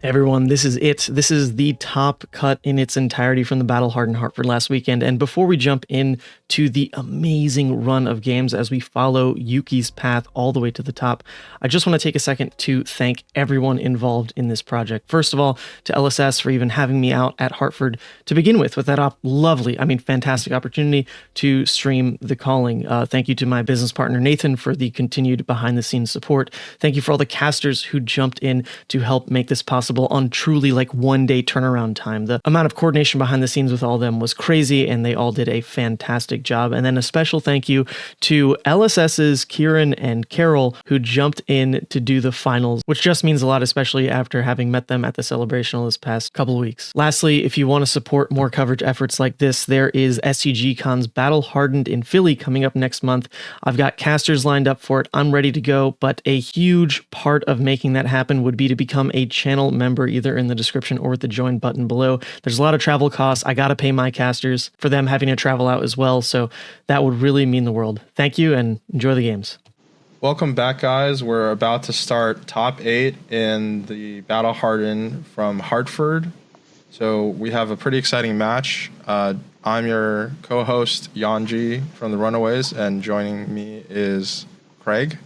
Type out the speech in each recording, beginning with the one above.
Everyone, this is it. This is the top cut in its entirety from the Battle Hardened Hartford last weekend. And before we jump in to the amazing run of games as we follow Yuki's path all the way to the top, I just want to take a second to thank everyone involved in this project. First of all, to LSS for even having me out at Hartford to begin with that fantastic opportunity to stream the calling. Thank you to my business partner, Nathan, for the continued behind the scenes support. Thank you for all the casters who jumped in to help make this possible on truly like 1 day turnaround time. The amount of coordination behind the scenes with all of them was crazy, and they all did a fantastic job. And then a special thank you to LSS's Kieran and Karol, who jumped in to do the finals, which just means a lot, especially after having met them at the celebration this past couple of weeks. Lastly, if you want to support more coverage efforts like this, there is SCG Con's Battle Hardened in Philly coming up next month. I've got casters lined up for it. I'm ready to go, but a huge part of making that happen would be to become a channel member, either in the description or with the join button below. There's a lot of travel costs. I got to pay my casters for them having to travel out as well, so that would really mean the world. Thank you and enjoy the games. Welcome back, guys. We're about to start top 8 in the Battle Hardened from Hartford. So we have a pretty exciting match. I'm your co-host, Yanji from the Runaways, and joining me is Craig.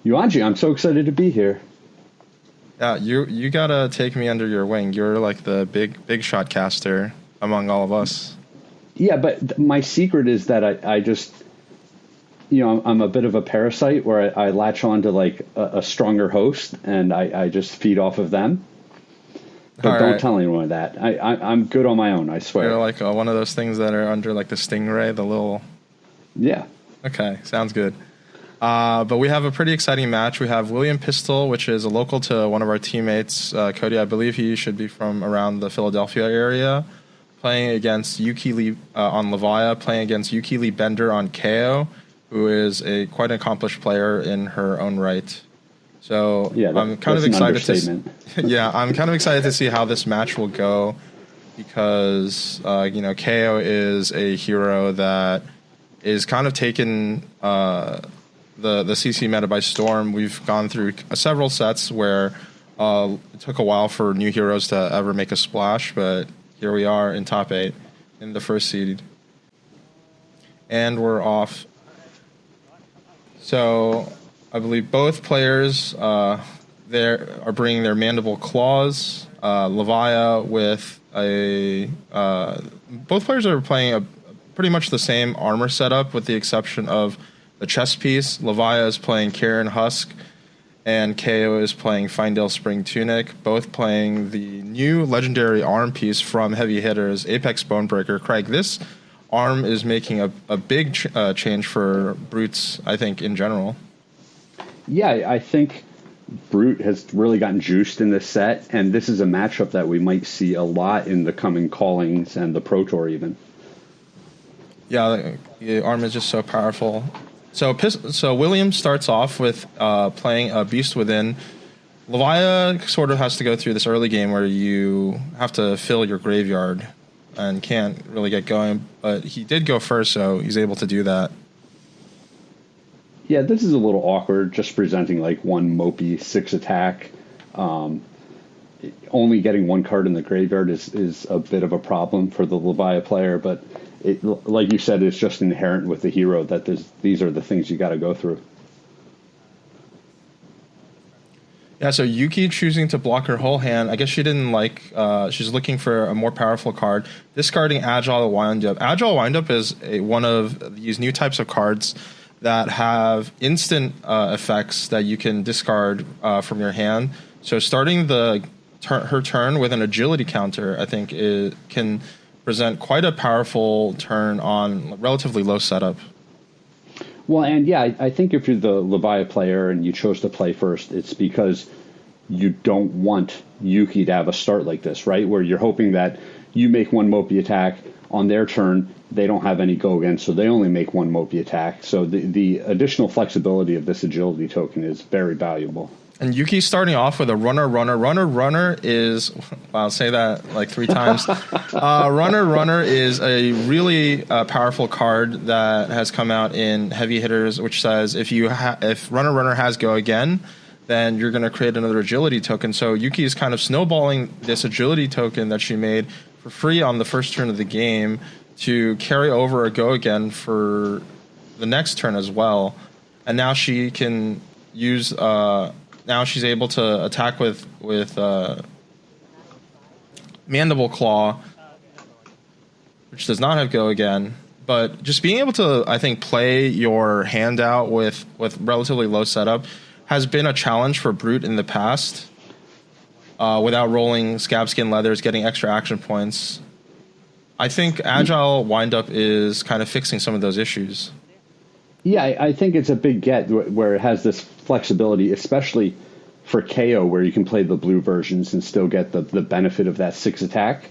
Yuanji, I'm so excited to be here. Yeah, you gotta take me under your wing. You're like the big shot caster among all of us. Yeah, but my secret is that I just, I'm a bit of a parasite where I latch on to like a stronger host and I just feed off of them. But all don't right. tell anyone that. I'm good on my own, I swear. You're like one of those things that are under like the stingray, the little... Yeah. Okay, sounds good. But we have a pretty exciting match. We have William Pistel, which is a local to one of our teammates, Cody. I believe he should be from around the Philadelphia area, playing against Yuki Lee on Levia, playing against Yuki Lee Bender on Kayo, who is a quite an accomplished player in her own right. So yeah, I'm kind of excited I'm kind of excited to see how this match will go, because Kayo is a hero that is kind of taken the CC meta by storm. We've gone through several sets where it took a while for new heroes to ever make a splash, but here we are in top 8 in the first seed. And we're off. So I believe both players are bringing their mandible claws. Levia with both players are playing pretty much the same armor setup with the exception of the chest piece. Levia is playing Kieran Husk, and Kayo is playing Findale Spring Tunic, both playing the new legendary arm piece from Heavy Hitters, Apex Bonebreaker. Craig, this arm is making a big change for Brutes, I think, in general. Yeah, I think Brute has really gotten juiced in this set, and this is a matchup that we might see a lot in the coming callings and the Pro Tour even. Yeah, the arm is just so powerful. So William starts off with playing a Beast Within. Levia sort of has to go through this early game where you have to fill your graveyard and can't really get going, but he did go first, so he's able to do that. Yeah, this is a little awkward, just presenting like one Mopey 6 attack. Only getting one card in the graveyard is a bit of a problem for the Levia player, but like you said, it's just inherent with the hero that these are the things you got to go through. Yeah, so Yuki choosing to block her whole hand. I guess she didn't like... she's looking for a more powerful card. Discarding Agile Windup. Agile Windup is one of these new types of cards that have instant effects that you can discard from your hand. So starting her turn with an agility counter, I think, can present quite a powerful turn on relatively low setup. Well, and yeah, I think if you're the Levia player and you chose to play first, it's because you don't want Yuki to have a start like this, right? Where you're hoping that you make one Mopey attack on their turn, they don't have any go against, so they only make one Mopey attack. So the additional flexibility of this agility token is very valuable. And Yuki starting off with a runner is, I'll say that like 3 times. Runner is a really powerful card that has come out in Heavy Hitters, which says if runner has go again, then you're going to create another agility token. So Yuki is kind of snowballing this agility token that she made for free on the first turn of the game to carry over a go again for the next turn as well. And now she can use. Now she's able to attack with Mandible Claw, which does not have go again. But just being able to, I think, play your hand out with relatively low setup has been a challenge for Brute in the past. Without rolling Scab Skin Leathers, getting extra action points. I think Agile Windup is kind of fixing some of those issues. Yeah, I think it's a big get where it has this flexibility, especially for Kayo, where you can play the blue versions and still get the benefit of that 6 attack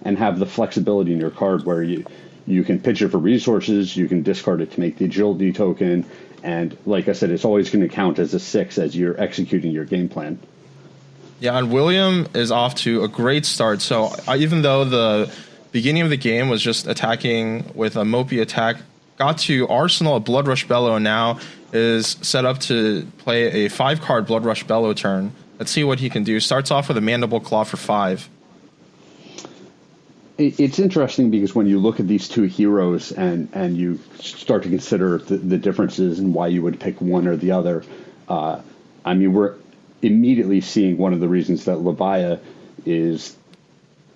and have the flexibility in your card where you can pitch it for resources, you can discard it to make the agility token, and like I said, it's always going to count as a 6 as you're executing your game plan. Yeah, and William is off to a great start. So even though the beginning of the game was just attacking with a Mopey attack, got to Arsenal a Blood Rush Bellow, and now is set up to play a 5-card Blood Rush Bellow turn. Let's see what he can do. Starts off with a Mandible Claw for 5. It's interesting because when you look at these two heroes and you start to consider the differences and why you would pick one or the other, I mean, we're immediately seeing one of the reasons that Levia is,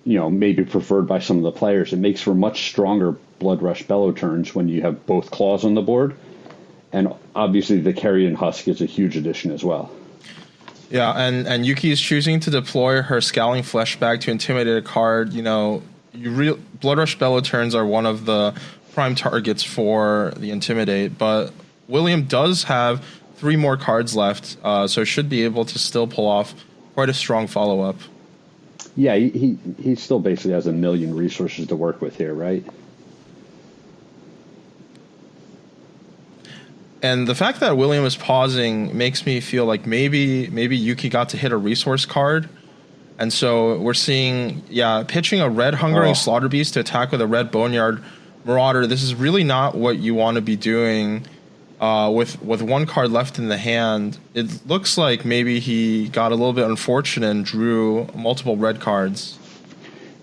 maybe preferred by some of the players. It makes for much stronger Blood Rush Bellow turns when you have both claws on the board. And obviously the Carrion Husk is a huge addition as well. Yeah, and Yuki is choosing to deploy her Scowling Fleshbag to intimidate a card. Blood Rush Bellow turns are one of the prime targets for the Intimidate, but William does have 3 more cards left, so should be able to still pull off quite a strong follow-up. Yeah, he still basically has 1 million resources to work with here, right? And the fact that William is pausing makes me feel like maybe Yuki got to hit a resource card. And so we're seeing, pitching a red Hungering Slaughter Beast to attack with a red Boneyard Marauder. This is really not what you want to be doing with 1 card left in the hand. It looks like maybe he got a little bit unfortunate and drew multiple red cards.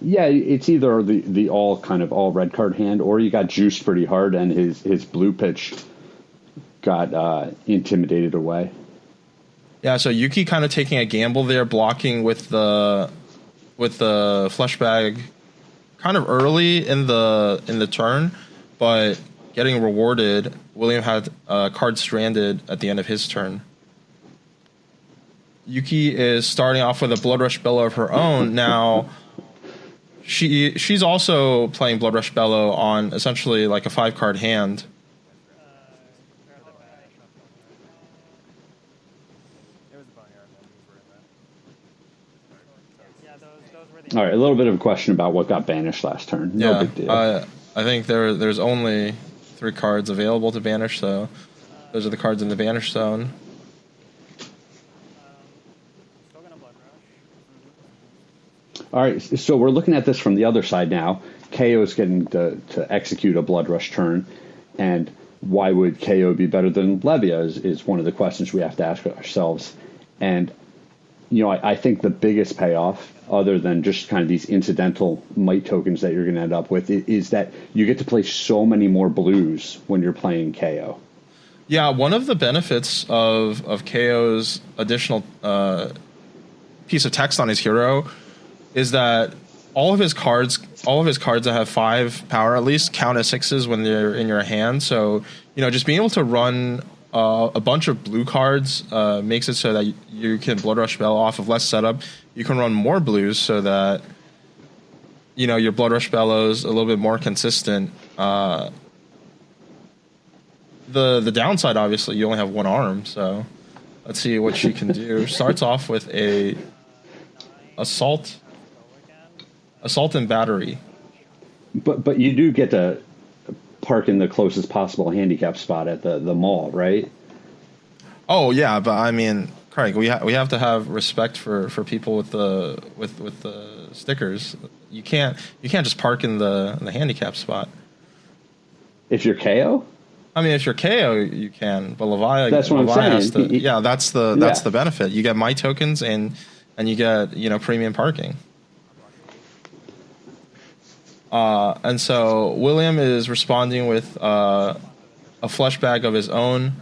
Yeah, it's either the all red card hand, or you got juiced pretty hard and his blue pitch got intimidated away. Yeah, so Yuki kind of taking a gamble there, blocking with the Fleshbag kind of early in the turn, but getting rewarded. William had a card stranded at the end of his turn. Yuki is starting off with a Blood Rush Bellow of her own. Now, she's also playing Blood Rush Bellow on essentially like a 5-card hand. All right, a little bit of a question about what got banished last turn. No big deal. I think there's only 3 cards available to banish, so those are the cards in the banish zone. All right, so we're looking at this from the other side now. Kayo is getting to execute a Blood Rush turn, and why would Kayo be better than Levia is one of the questions we have to ask ourselves. And I think the biggest payoff, other than just kind of these incidental might tokens that you're going to end up with, is that you get to play so many more blues when you're playing Kayo. Yeah, one of the benefits of Kayo's additional piece of text on his hero is that all of his cards that have 5 power at least count as 6s when they're in your hand. So just being able to run a bunch of blue cards makes it so that you can Blood Rush Bellow off of less setup. You can run more blues so that your Blood Rush Bellow is a little bit more consistent. The downside, obviously, you only have 1 arm, so let's see what she can do. Starts off with a assault and battery. But you do get to park in the closest possible handicap spot at the mall, right? Oh yeah, but I mean, Craig, we have to have respect for people with the stickers. You can't just park in the handicap spot. If you're Kayo? I mean, if you're Kayo, you can, but Levia. That's what Levia I'm saying. That's the benefit. You get my tokens and you get premium parking. And so William is responding with a flush bag of his own.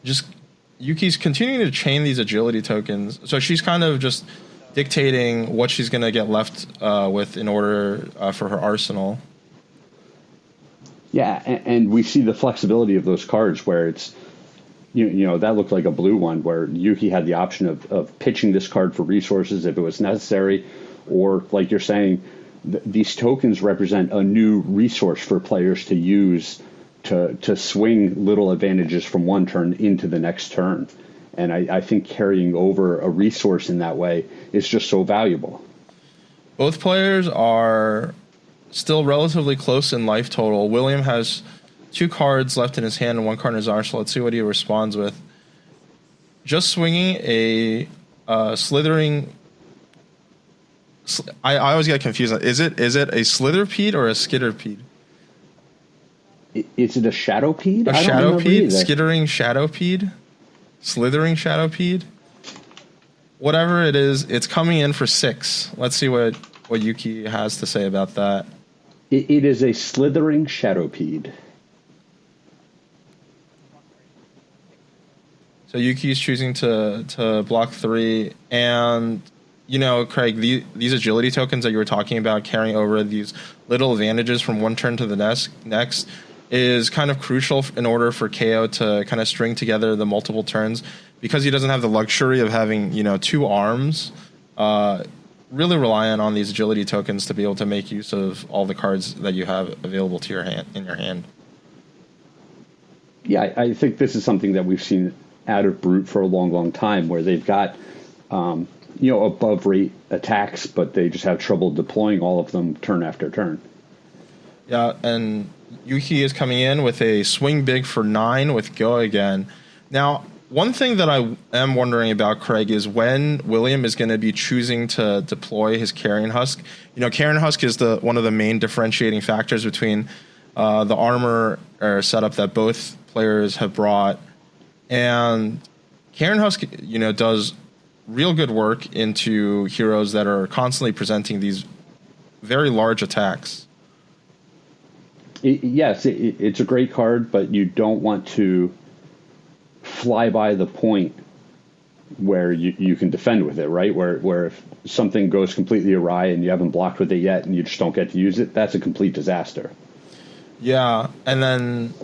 Just Yuki's continuing to chain these agility tokens, so she's kind of just dictating what she's going to get left with in order for her arsenal. Yeah, and we see the flexibility of those cards where it's, that looked like a blue one where Yuki had the option of pitching this card for resources if it was necessary, or like you're saying, these tokens represent a new resource for players to use to swing little advantages from one turn into the next turn. And I think carrying over a resource in that way is just so valuable. Both players are still relatively close in life total. William has 2 cards left in his hand and 1 card in his arsenal. Let's see what he responds with. Just swinging a slithering. I always get confused. Is it a slitherpede or a skitterpede? Is it a shadowpede? A shadowpede? Skittering shadowpede? Slithering shadowpede? Whatever it is, it's coming in for 6. Let's see what Yuki has to say about that. It is a slithering shadowpede. So Yuki is choosing to block 3, and Craig, these agility tokens that you were talking about, carrying over these little advantages from one turn to the next is kind of crucial in order for Kayo to kind of string together the multiple turns, because he doesn't have the luxury of having 2 arms. Really reliant on these agility tokens to be able to make use of all the cards that you have available to your hand. Yeah, I think this is something that we've seen out of Brute for a long, long time, where they've got above rate attacks, but they just have trouble deploying all of them turn after turn. Yeah, and Yuki is coming in with a swing big for 9 with Go again. Now, one thing that I am wondering about, Craig, is when William is going to be choosing to deploy his Carrion Husk. Carrion Husk is one of the main differentiating factors between the armor setup that both players have brought. And Carrion Husk, does real good work into heroes that are constantly presenting these very large attacks. Yes, it's a great card, but you don't want to fly by the point where you can defend with it, right? Where if something goes completely awry and you haven't blocked with it yet and you just don't get to use it, that's a complete disaster. Yeah, and then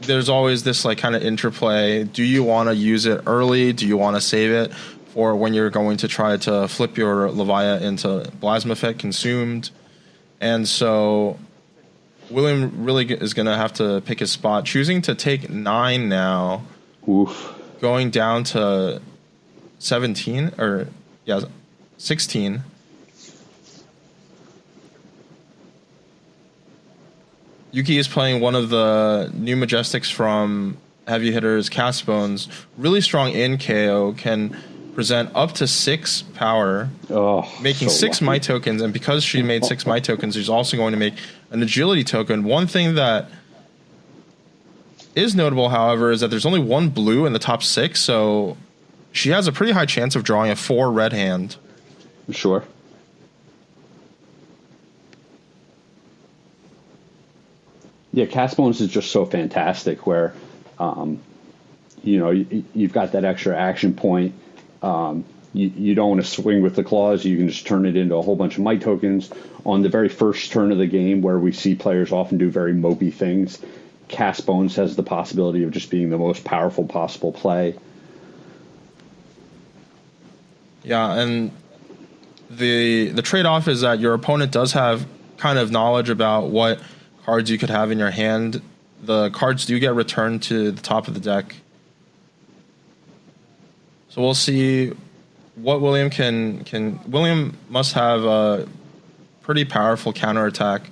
there's always this kind of interplay. Do you want to use it early? Do you want to save it for when you're going to try to flip your Levia into Plasma Effect Consumed? And so William really is going to have to pick his spot, choosing to take 9 now. Oof. Going down to 16. Yuki is playing one of the new Majestics from Heavy Hitters, Cast Bones. Really strong in KO, can present up to 6 power, making 6 Might tokens. And because she made 6 Might tokens, she's also going to make an agility token. One thing that is notable, however, is that there's only 1 blue in the top 6, so she has a pretty high chance of drawing a 4 red hand. Sure. Yeah, Cast Bones is just so fantastic where, you've got that extra action point. You don't want to swing with the claws. You can just turn it into a whole bunch of Might tokens. On the very first turn of the game, where we see players often do very mopey things, Cast Bones has the possibility of just being the most powerful possible play. Yeah, and the trade-off is that your opponent does have kind of knowledge about what cards you could have in your hand. The cards do get returned to the top of the deck. So we'll see what William can. William must have a pretty powerful counterattack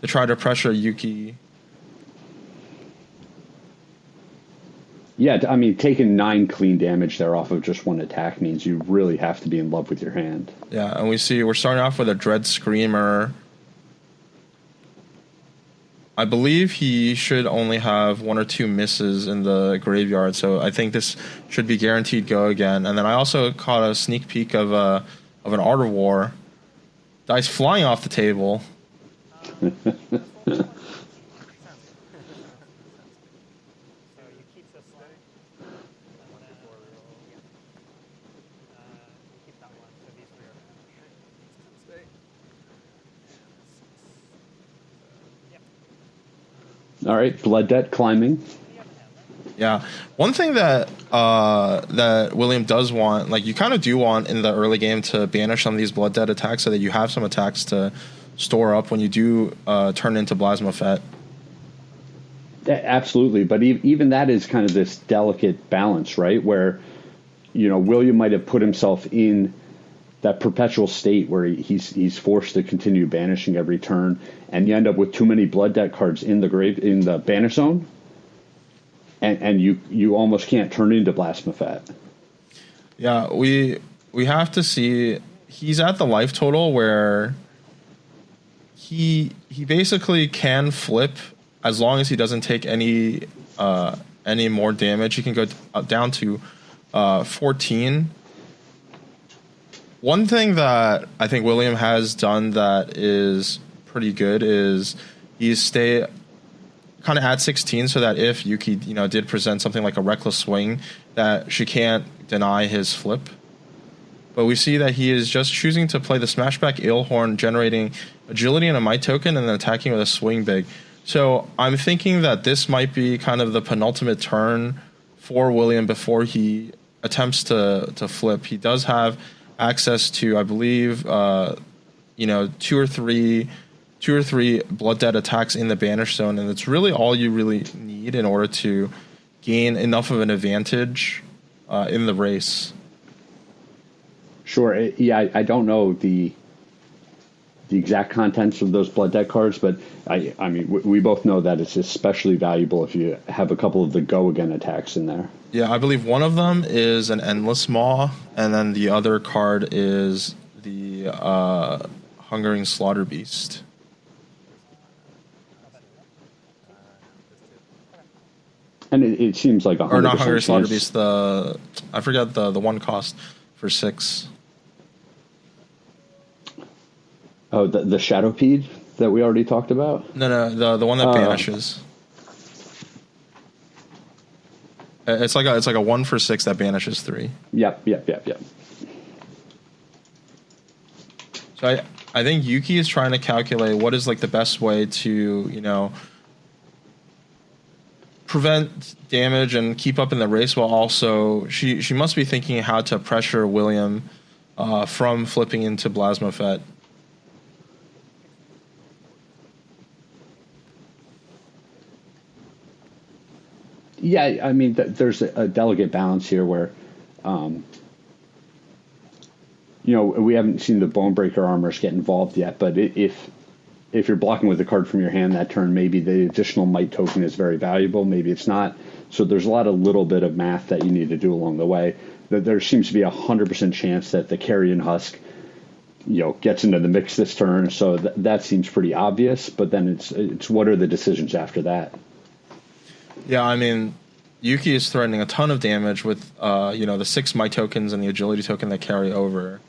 to try to pressure Yuki. Yeah, I mean, taking 9 clean damage there off of just 1 attack means you really have to be in love with your hand. Yeah, and we're starting off with a Dread Screamer. I believe he should only have 1 or 2 misses in the graveyard, so I think this should be guaranteed go again. And then I also caught a sneak peek of an Art of War. Dice flying off the table. All right, blood debt climbing. Yeah, one thing that William does want, like you kind of do want in the early game to banish some of these blood debt attacks so that you have some attacks to store up when you do turn into Plasma Fet. Absolutely, but even that is kind of this delicate balance, right? Where, William might have put himself in that perpetual state where he's forced to continue banishing every turn, and you end up with too many blood debt cards in the banish zone, and you almost can't turn into Plasma Fet. Yeah, we have to see. He's at the life total where he basically can flip as long as he doesn't take any more damage. He can go down to 14. One thing that I think William has done that is pretty good is he's stay kind of at 16 so that if Yuki did present something like a reckless swing, that she can't deny his flip. But we see that he is just choosing to play the Smashback Alehorn, generating agility and a might token and then attacking with a swing big. So I'm thinking that this might be kind of the penultimate turn for William before he attempts to flip. He does have access to, I believe, 2 or 3 blood debt attacks in the banish zone, and it's really all you really need in order to gain enough of an advantage in the race. Sure. Yeah, I don't know the exact contents of those blood debt cards, but I mean, we both know that it's especially valuable if you have a couple of the go again attacks in there. Yeah, I believe one of them is an Endless Maw, and then the other card is the Hungering Slaughter Beast. And it seems like 100% or not Hungering Slaughter chance. Beast. I forgot the one cost for 6. Oh, the Shadowpede that we already talked about? No, the one that banishes. It's like a 1 for 6 that banishes 3. Yep. So I think Yuki is trying to calculate what is like the best way to prevent damage and keep up in the race, while also she must be thinking how to pressure William from flipping into Plasma Fet. Yeah, I mean, there's a delicate balance here where, we haven't seen the Bonebreaker armors get involved yet, but if you're blocking with a card from your hand that turn, maybe the additional might token is very valuable, maybe it's not. So there's a lot of little bit of math that you need to do along the way. There seems to be 100% chance that the Carrion Husk, gets into the mix this turn, so that seems pretty obvious, but then it's what are the decisions after that? Yeah, I mean, Yuki is threatening a ton of damage with, the 6 might tokens and the agility token that carry over.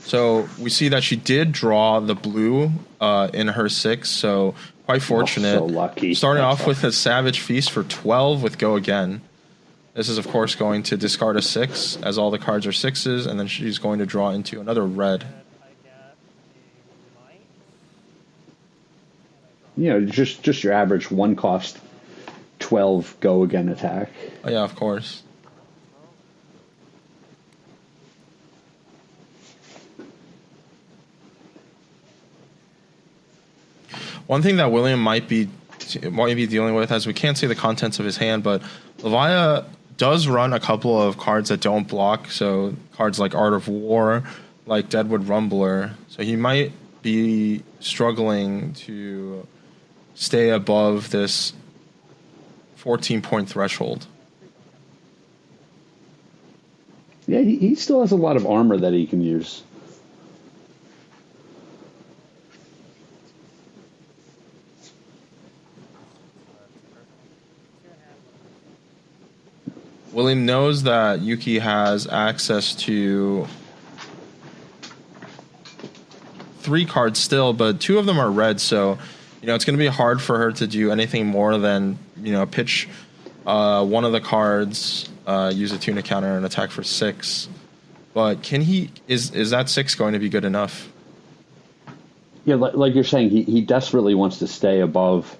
So we see that she did draw the blue in her 6, so quite fortunate. So lucky. Starting off with a Savage Feast for 12 with Go Again. This is, of course, going to discard a 6, as all the cards are 6s, and then she's going to draw into another red. Just your average 1 cost 12 go again attack. Oh, yeah, of course. One thing that William might be dealing with, as we can't see the contents of his hand, but Levia does run a couple of cards that don't block, so cards like Art of War, like Deadwood Rumbler. So he might be struggling to stay above this 14-point threshold. Yeah, he still has a lot of armor that he can use. William knows that Yuki has access to 3 cards still, but 2 of them are red, so it's going to be hard for her to do anything more than pitch one of the cards, use a tuna counter, and attack for 6. But is that 6 going to be good enough? Yeah, like you're saying, he desperately wants to stay above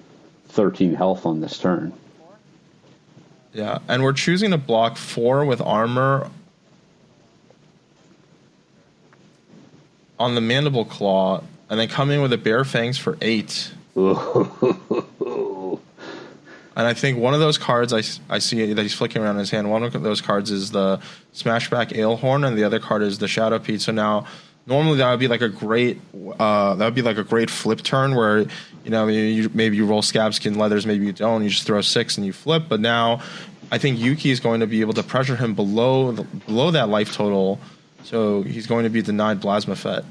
13 health on this turn. Yeah, and we're choosing to block 4 with armor on the Mandible Claw, and then come in with a Bare Fangs for 8. And I think one of those cards I see that he's flicking around in his hand. One of those cards is the Smashback Alehorn, and the other card is the Shadow Pete. So now, normally that would be like a great flip turn where maybe you roll Scab Skin Leathers, maybe you don't. You just throw 6 and you flip. But now, I think Yuki is going to be able to pressure him below that life total, so he's going to be denied Plasma Fet.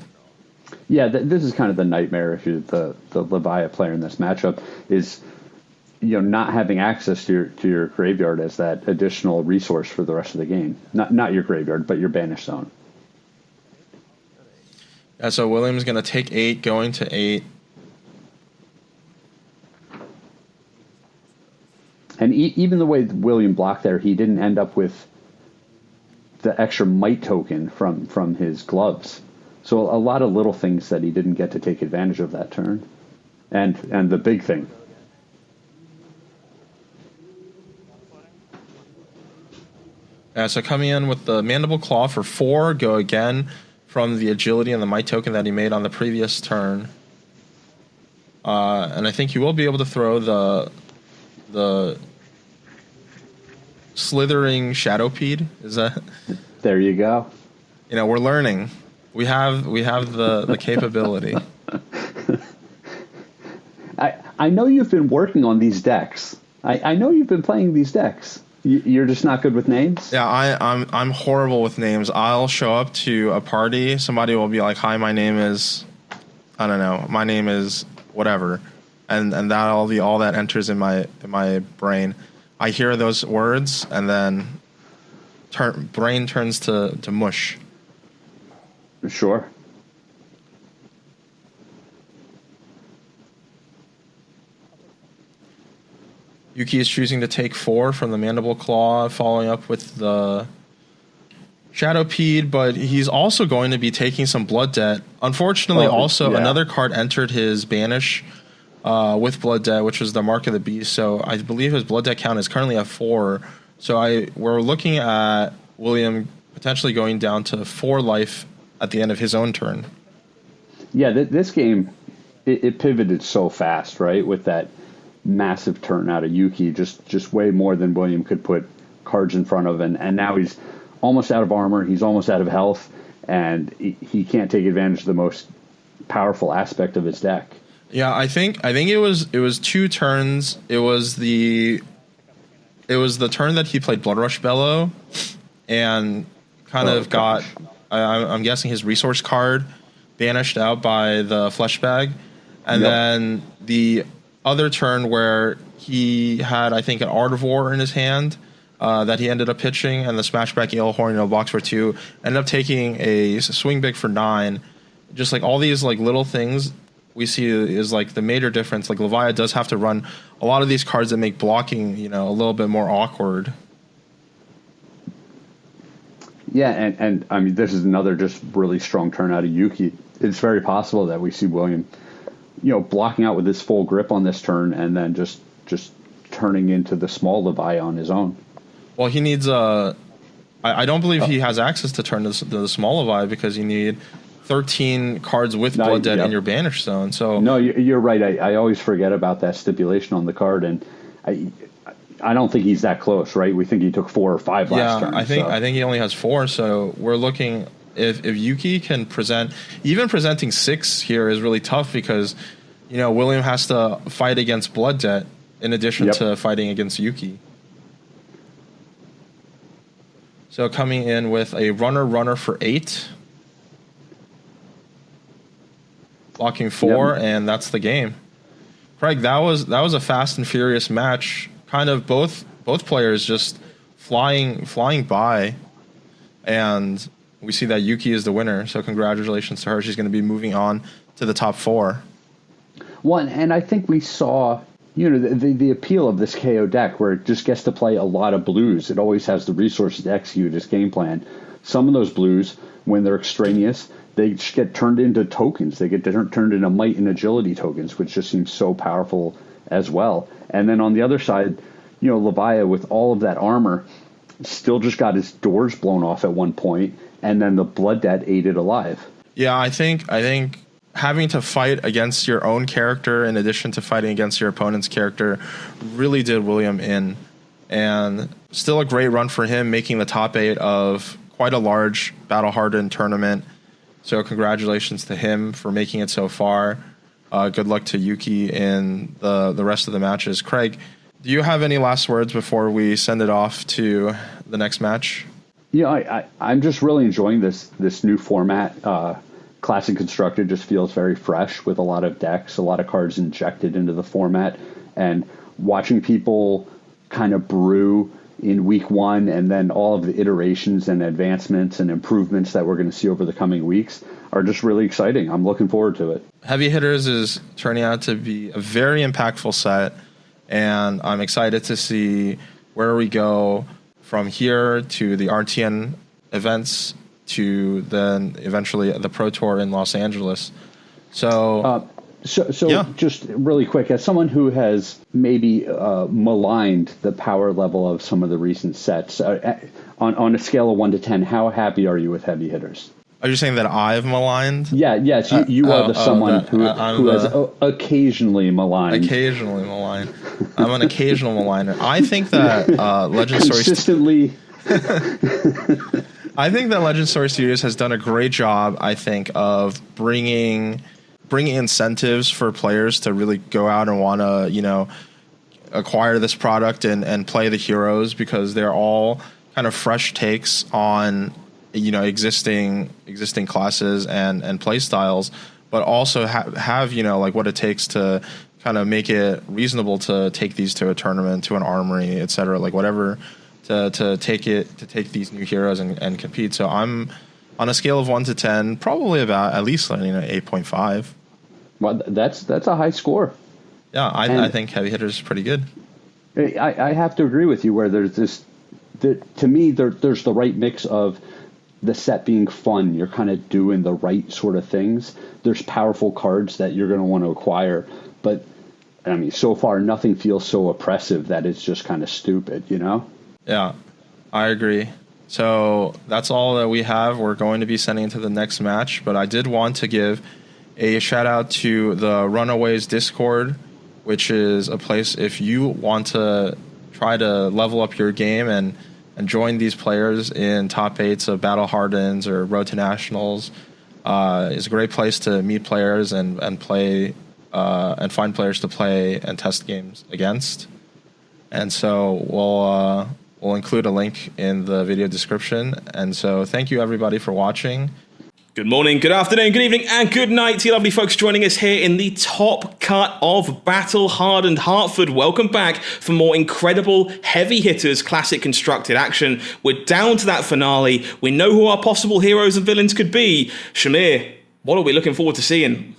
Yeah, this is kind of the nightmare if you're the Levia player in this matchup is. Not having access to your graveyard as that additional resource for the rest of the game. Not your graveyard, but your banish zone. Yeah, so William's going to take 8, going to 8. And even the way William blocked there, he didn't end up with the extra might token from his gloves. So a lot of little things that he didn't get to take advantage of that turn. And the big thing. Yeah, so coming in with the Mandible Claw for 4, go again from the agility and the might token that he made on the previous turn. And I think you will be able to throw the Slithering Shadow Pede. Is that? There you go. We're learning. We have the capability. I know you've been working on these decks. I know you've been playing these decks. You're just not good with names? Yeah, I'm horrible with names. I'll show up to a party. Somebody will be like, "Hi, my name is, I don't know, my name is whatever," and that'll be all that enters in my brain. I hear those words, and then brain turns to mush. Sure. Yuki is choosing to take 4 from the Mandible Claw, following up with the Shadow Pede, but he's also going to be taking some Blood Debt. Unfortunately, another card entered his banish with Blood Debt, which was the Mark of the Beast. So I believe his Blood Debt count is currently at 4. So we're looking at William potentially going down to 4 life at the end of his own turn. Yeah, this game, it pivoted so fast, right, with that massive turn out of Yuki, just way more than William could put cards in front of, and now he's almost out of armor, he's almost out of health, and he can't take advantage of the most powerful aspect of his deck. Yeah, I think it was 2 turns. It was the turn that he played Blood Rush Bellow, and got I'm guessing his resource card banished out by the Flesh Bag, and then the other turn where he had, I think, an Ardivore in his hand that he ended up pitching, and the Smashback Alehorn, box for 2, ended up taking a Swing Big for 9. Just like all these like little things we see is like the major difference. Like Levia does have to run a lot of these cards that make blocking, a little bit more awkward. Yeah, and I mean, this is another just really strong turn out of Yuki. It's very possible that we see William blocking out with his full grip on this turn, and then just turning into the small Levia on his own. Well, he needs I don't believe he has access to turn to the small Levia because you need 13 cards with Blood Debt in your banish zone. So no, you're right. I always forget about that stipulation on the card, and I don't think he's that close, right? We think he took 4 or 5 last turn. I think he only has 4. So we're looking. If Yuki can presenting 6 here is really tough because, William has to fight against Blood Debt in addition to fighting against Yuki. So coming in with a runner for 8, blocking 4, and that's the game. Craig, that was a fast and furious match. Kind of both players just flying by, and we see that Yuki is the winner. So congratulations to her. She's going to be moving on to the top 4. Well, and I think we saw, the appeal of this KO deck where it just gets to play a lot of blues. It always has the resources to execute its game plan. Some of those blues, when they're extraneous, they just get turned into tokens. They get turned into might and agility tokens, which just seems so powerful as well. And then on the other side, Levia with all of that armor still just got his doors blown off at one point, and then the blood debt ate it alive. Yeah, I think having to fight against your own character in addition to fighting against your opponent's character really did William in. And still a great run for him, making the top 8 of quite a large Battle Hardened tournament. So congratulations to him for making it so far. Good luck to Yuki in the rest of the matches. Craig, do you have any last words before we send it off to the next match? Yeah, I'm just really enjoying this new format. Classic Constructed just feels very fresh with a lot of decks, a lot of cards injected into the format, and watching people kind of brew in week 1 and then all of the iterations and advancements and improvements that we're going to see over the coming weeks are just really exciting. I'm looking forward to it. Heavy Hitters is turning out to be a very impactful set, and I'm excited to see where we go from here to the RTN events to then eventually the Pro Tour in Los Angeles. So yeah. Just really quick, as someone who has maybe maligned the power level of some of the recent sets, on a scale of 1 to 10, how happy are you with Heavy Hitters? Are you saying that I've maligned? Yes, you are someone who has occasionally maligned. Occasionally maligned. I'm an occasional maligner. I think that Legend Story consistently. I think that Legend Story Studios has done a great job, I think, of bringing incentives for players to really go out and want to, acquire this product and play the heroes, because they're all kind of fresh takes on, existing classes and play styles, but also have like what it takes to kind of make it reasonable to take these to a tournament, to an armory, etc. Like whatever to take these new heroes and compete. So I'm on a scale of 1 to 10, probably about at least 8.5. Well, that's a high score. Yeah, I think Heavy Hitters is pretty good. I have to agree with you where there's to me there's the right mix of the set being fun. You're kind of doing the right sort of things. There's powerful cards that you're going to want to acquire, but I mean, so far nothing feels so oppressive that it's just kind of stupid, Yeah, I agree. So that's all that we have. We're going to be sending to the next match, but I did want to give a shout out to the Runaways Discord, which is a place if you want to try to level up your game and join these players in top 8s of Battle Hardens or Road to Nationals. It's a great place to meet players and play and find players to play and test games against. And so we'll include a link in the video description. And so thank you everybody for watching. Good morning, good afternoon, good evening, and good night to you lovely folks joining us here in the top cut of Battle Hardened Hartford. Welcome back for more incredible Heavy Hitters Classic Constructed action. We're down to that finale. We know who our possible heroes and villains could be. Shahmir, what are we looking forward to seeing?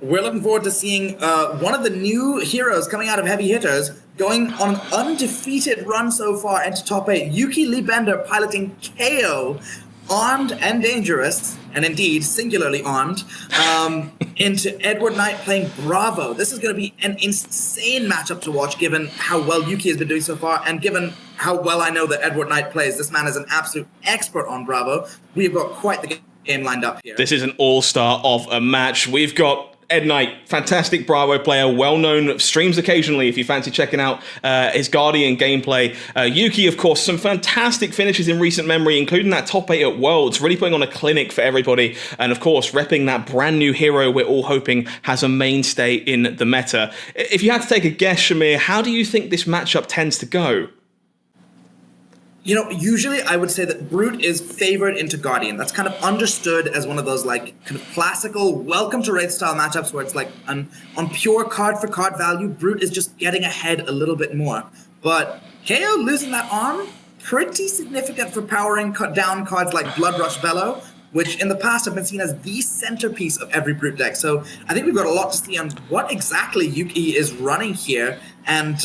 We're looking forward to seeing one of the new heroes coming out of Heavy Hitters going on an undefeated run so far into top 8. Yuki Lee Bender piloting Kayo, armed and dangerous, and indeed singularly armed, into Edward Knight playing Bravo. This is going to be an insane matchup to watch, given how well Yuki has been doing so far, and given how well I know that Edward Knight plays. This man is an absolute expert on Bravo. We've got quite the game lined up here. This is an all-star of a match. We've got Ed Knight, fantastic Bravo player, well-known, streams occasionally if you fancy checking out his Guardian gameplay. Yuki, of course, some fantastic finishes in recent memory, including that top 8 at Worlds, really putting on a clinic for everybody. And of course, repping that brand new hero we're all hoping has a mainstay in the meta. If you had to take a guess, Shahmir, how do you think this matchup tends to go? Usually I would say that Brute is favored into Guardian. That's kind of understood as one of those kind of classical welcome to Wraith style matchups where it's on pure card for card value, Brute is just getting ahead a little bit more. But Kayo losing that arm, pretty significant for powering down cards like Blood Rush Bellow, which in the past have been seen as the centerpiece of every brute deck. So I think we've got a lot to see on what exactly Yuki is running here and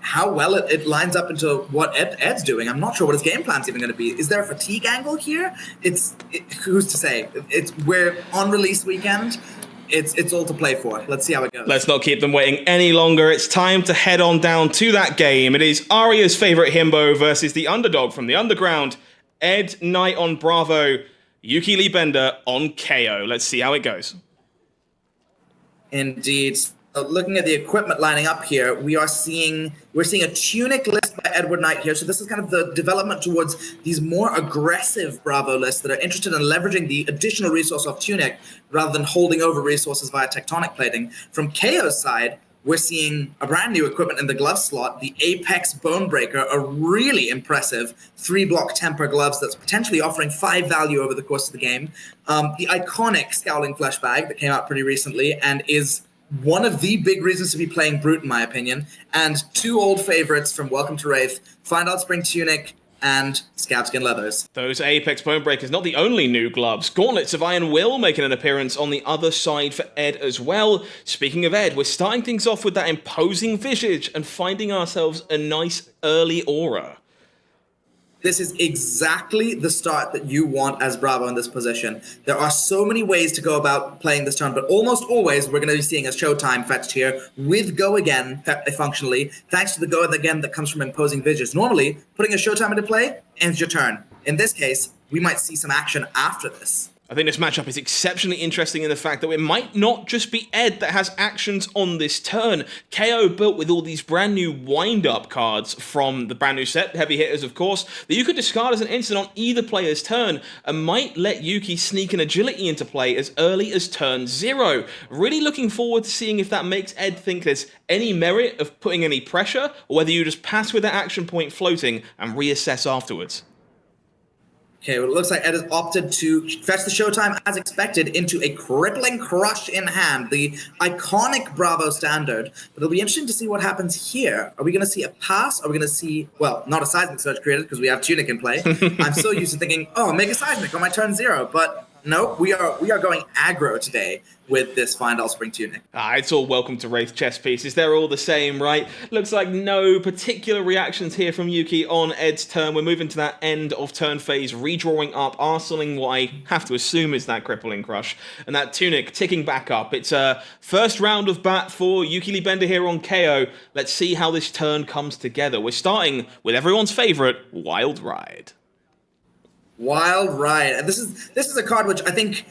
how well it lines up into what Ed's doing. I'm not sure what his game plan's even going to be. Is there a fatigue angle here? Who's to say? We're on release weekend. It's all to play for. Let's see how it goes. Let's not keep them waiting any longer. It's time to head on down to that game. It is Arya's favorite himbo versus the underdog from the underground, Ed Knight on Bravo, Yuki Lee Bender on Kayo. Let's see how it goes. Indeed. So looking at the equipment lining up here, we're seeing a tunic list by Edward Knight here. So this is kind of the development towards these more aggressive Bravo lists that are interested in leveraging the additional resource of tunic rather than holding over resources via tectonic plating. From Kayo's side, we're seeing a brand new equipment in the glove slot, the Apex Bonebreaker, a really impressive 3-block temper gloves that's potentially offering 5 value over the course of the game. The iconic Scowling Flesh Bag that came out pretty recently and is one of the big reasons to be playing Brute, in my opinion. And 2 old favorites from Welcome to Wraith, Find Out Spring Tunic and Scabskin Leathers. Those Apex Bonebreakers, not the only new gloves. Gauntlets of Iron Will making an appearance on the other side for Ed as well. Speaking of Ed, we're starting things off with that imposing visage and finding ourselves a nice early aura. This is exactly the start that you want as Bravo in this position. There are so many ways to go about playing this turn, but almost always we're going to be seeing a Showtime fetched here with Go Again functionally, thanks to the Go Again that comes from imposing visage. Normally, putting a Showtime into play ends your turn. In this case, we might see some action after this. I think this matchup is exceptionally interesting in the fact that it might not just be Ed that has actions on this turn. Kayo built with all these brand new wind-up cards from the brand new set, Heavy Hitters of course, that you could discard as an instant on either player's turn and might let Yuki sneak an agility into play as early as turn 0. Really looking forward to seeing if that makes Ed think there's any merit of putting any pressure or whether you just pass with that action point floating and reassess afterwards. Okay, well, it looks like Ed has opted to fetch the Showtime as expected into a Crippling Crush in hand, the iconic Bravo standard. But it'll be interesting to see what happens here. Are we going to see a pass? Are we going to see, well, not a Seismic Surge created because we have Tunic in play. I'm so used to thinking, oh, make a Seismic on my turn 0. But no, we are going aggro today with this Find All Spring Tunic. It's all Welcome to Wraith chess pieces. They're all the same, right? Looks like no particular reactions here from Yuki on Ed's turn. We're moving to that end of turn phase, redrawing up, arsenaling what I have to assume is that Crippling Crush, and that Tunic ticking back up. It's a first round of bat for Yuki Lee Bender here on Kayo. Let's see how this turn comes together. We're starting with everyone's favorite, Wild Ride. Wild Ride. And this is a card which I think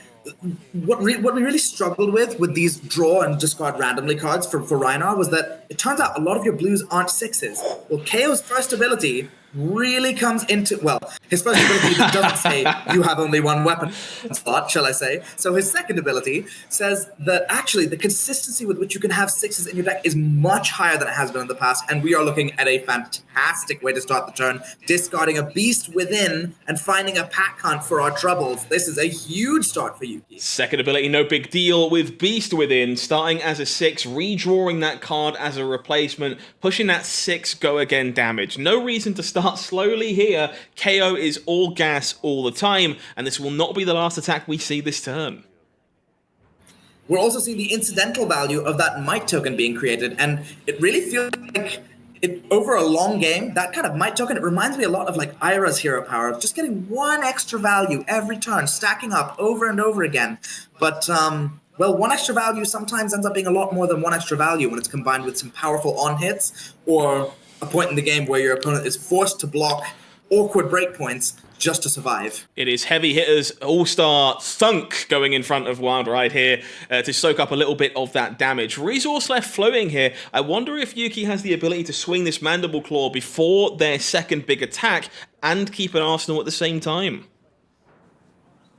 what we really struggled with these draw and discard randomly cards for Rhinar was that it turns out a lot of your blues aren't 6s. Well, Kayo's first ability really comes into, well, his first ability doesn't say you have only one weapon slot, shall I say. So his second ability says that actually the consistency with which you can have 6s in your deck is much higher than it has been in the past, and we are looking at a fantastic way to start the turn, discarding a Beast Within and finding a pack hunt for our troubles. This is a huge start for Yuki. Second ability, no big deal with Beast Within, starting as a 6, redrawing that card as a replacement, pushing that 6 Go Again damage. No reason to start slowly here. Kayo is all gas all the time, and this will not be the last attack we see this turn. We're also seeing the incidental value of that Might token being created, and it really feels like over a long game, that kind of Might token, it reminds me a lot of like Ira's hero power, of just getting one extra value every turn, stacking up over and over again. But, well, one extra value sometimes ends up being a lot more than one extra value when it's combined with some powerful on-hits or a point in the game where your opponent is forced to block awkward breakpoints just to survive. It is Heavy Hitters All-Star Thunk going in front of Wild Ride here to soak up a little bit of that damage. Resource left floating here. I wonder if Yuki has the ability to swing this Mandible Claw before their second big attack and keep an arsenal at the same time.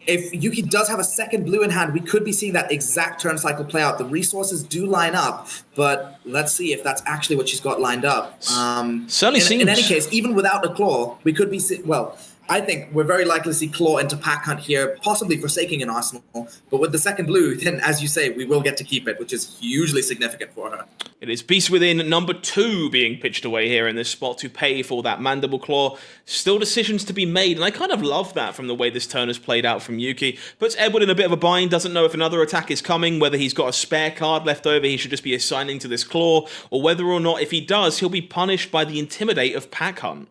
If Yuki does have a second blue in hand, we could be seeing that exact turn cycle play out. The resources do line up, but let's see if that's actually what she's got lined up. Certainly seems. In any case, even without a claw, we could be well. I think we're very likely to see Claw into Pack Hunt here, possibly forsaking an Arsenal. But with the second blue, then, as you say, we will get to keep it, which is hugely significant for her. It is Beast Within number 2 being pitched away here in this spot to pay for that Mandible Claw. Still decisions to be made, and I kind of love that from the way this turn has played out from Yuki. Puts Edward in a bit of a bind, doesn't know if another attack is coming, whether he's got a spare card left over he should just be assigning to this Claw, or whether or not, if he does, he'll be punished by the Intimidate of Pack Hunt.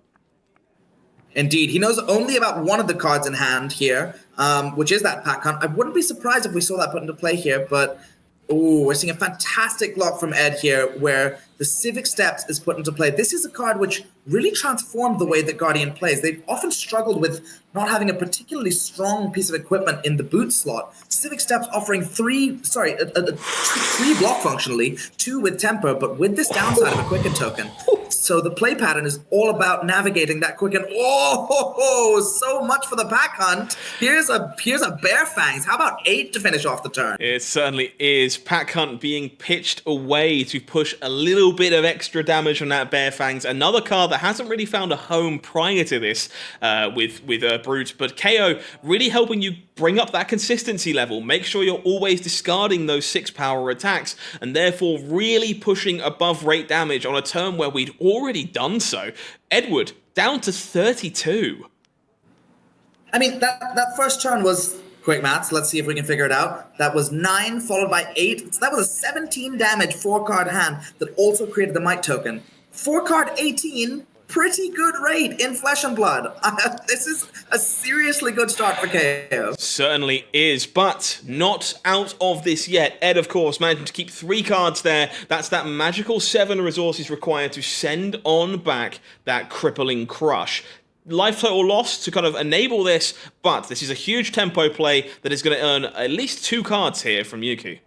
Indeed. He knows only about one of the cards in hand here, which is that Pack Hunt. I wouldn't be surprised if we saw that put into play here, but we're seeing a fantastic block from Ed here where the Civic Steps is put into play. This is a card which really transformed the way that Guardian plays. They've often struggled with not having a particularly strong piece of equipment in the boot slot. Civic Steps offering three block functionally, 2 with temper, but with this downside of a Quicken token. So the play pattern is all about navigating that Quicken. So much for the Pack Hunt. Here's a Bear Fangs. How about 8 to finish off the turn? It certainly is. Pack Hunt being pitched away to push a little bit of extra damage on that Bear Fangs. Another card that hasn't really found a home prior to this with Brute, but Kayo really helping you bring up that consistency level. Make sure you're always discarding those 6 power attacks and therefore really pushing above rate damage on a turn where we'd already done so. Edward, down to 32. I mean, that first turn was quick maths. Let's see if we can figure it out. That was 9 followed by 8. So that was a 17 damage 4-card hand that also created the Might token. 4-card 18, pretty good rate in Flesh and Blood. This is a seriously good start for KO. Certainly is, but not out of this yet. Ed, of course, managing to keep 3 cards there. That's that magical 7 resources required to send on back that Crippling Crush. Life total lost to kind of enable this, but this is a huge tempo play that is going to earn at least 2 cards here from Yuki.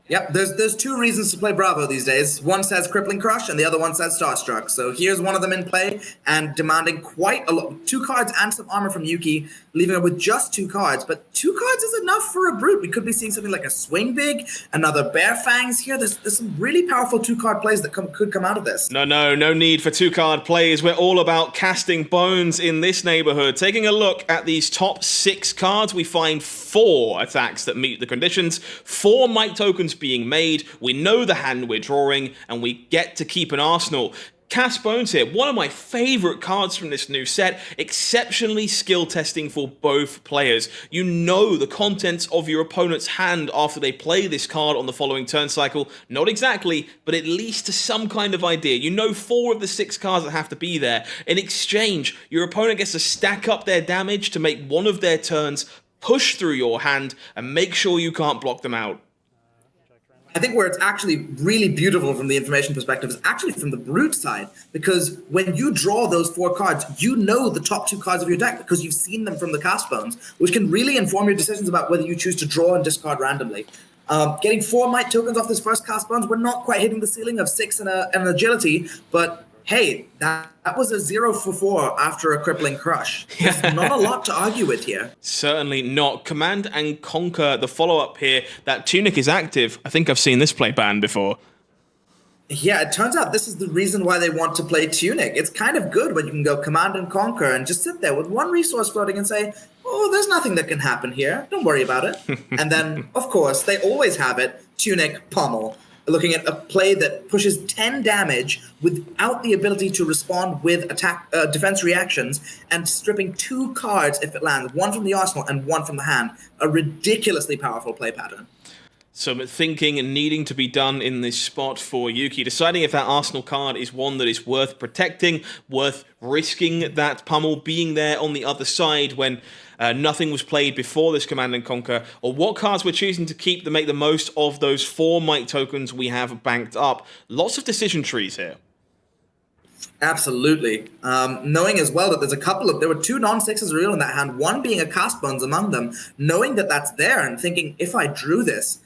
Yep, there's 2 reasons to play Bravo these days. One says Crippling Crush, and the other one says Starstruck. So here's one of them in play, and demanding quite a lot. 2 cards and some armor from Yuki, leaving her with just 2 cards. But 2 cards is enough for a Brute. We could be seeing something like a Swing Big, another Bear Fangs here. There's some really powerful 2-card plays that could come out of this. No need for 2-card plays. We're all about casting bones in this neighborhood. Taking a look at these top 6 cards, we find 4 attacks that meet the conditions, 4 Might tokens being made, we know the hand we're drawing, and we get to keep an arsenal. Cast Bones here, one of my favourite cards from this new set, exceptionally skill testing for both players. You know the contents of your opponent's hand after they play this card on the following turn cycle. Not exactly, but at least to some kind of idea. You know 4 of the 6 cards that have to be there. In exchange, your opponent gets to stack up their damage to make one of their turns push through your hand and make sure you can't block them out. I think where it's actually really beautiful from the information perspective is actually from the Brute side, because when you draw those 4 cards, you know the top 2 cards of your deck because you've seen them from the Cast Bones, which can really inform your decisions about whether you choose to draw and discard randomly. Getting 4 Might tokens off this first Cast Bones, we're not quite hitting the ceiling of 6 and an agility, but hey, that was a 0 for 4 after a Crippling Crush. There's not a lot to argue with here. Certainly not. Command and Conquer, the follow-up here. That Tunic is active. I think I've seen this play banned before. Yeah, it turns out this is the reason why they want to play Tunic. It's kind of good when you can go Command and Conquer and just sit there with 1 resource floating and say, oh, there's nothing that can happen here. Don't worry about it. And then, of course, they always have it, Tunic, Pummel. Looking at a play that pushes 10 damage without the ability to respond with attack defense reactions and stripping 2 cards if it lands, 1 from the arsenal and 1 from the hand. A ridiculously powerful play pattern. Some thinking and needing to be done in this spot for Yuki, deciding if that Arsenal card is one that is worth protecting, worth risking that Pummel being there on the other side when nothing was played before this Command and Conquer, or what cards we're choosing to keep to make the most of those 4 Might tokens we have banked up. Lots of decision trees here. Absolutely. Knowing as well that there were 2 non-6s real in that hand, 1 being a Cast Bones among them, knowing that that's there and thinking, if I drew this,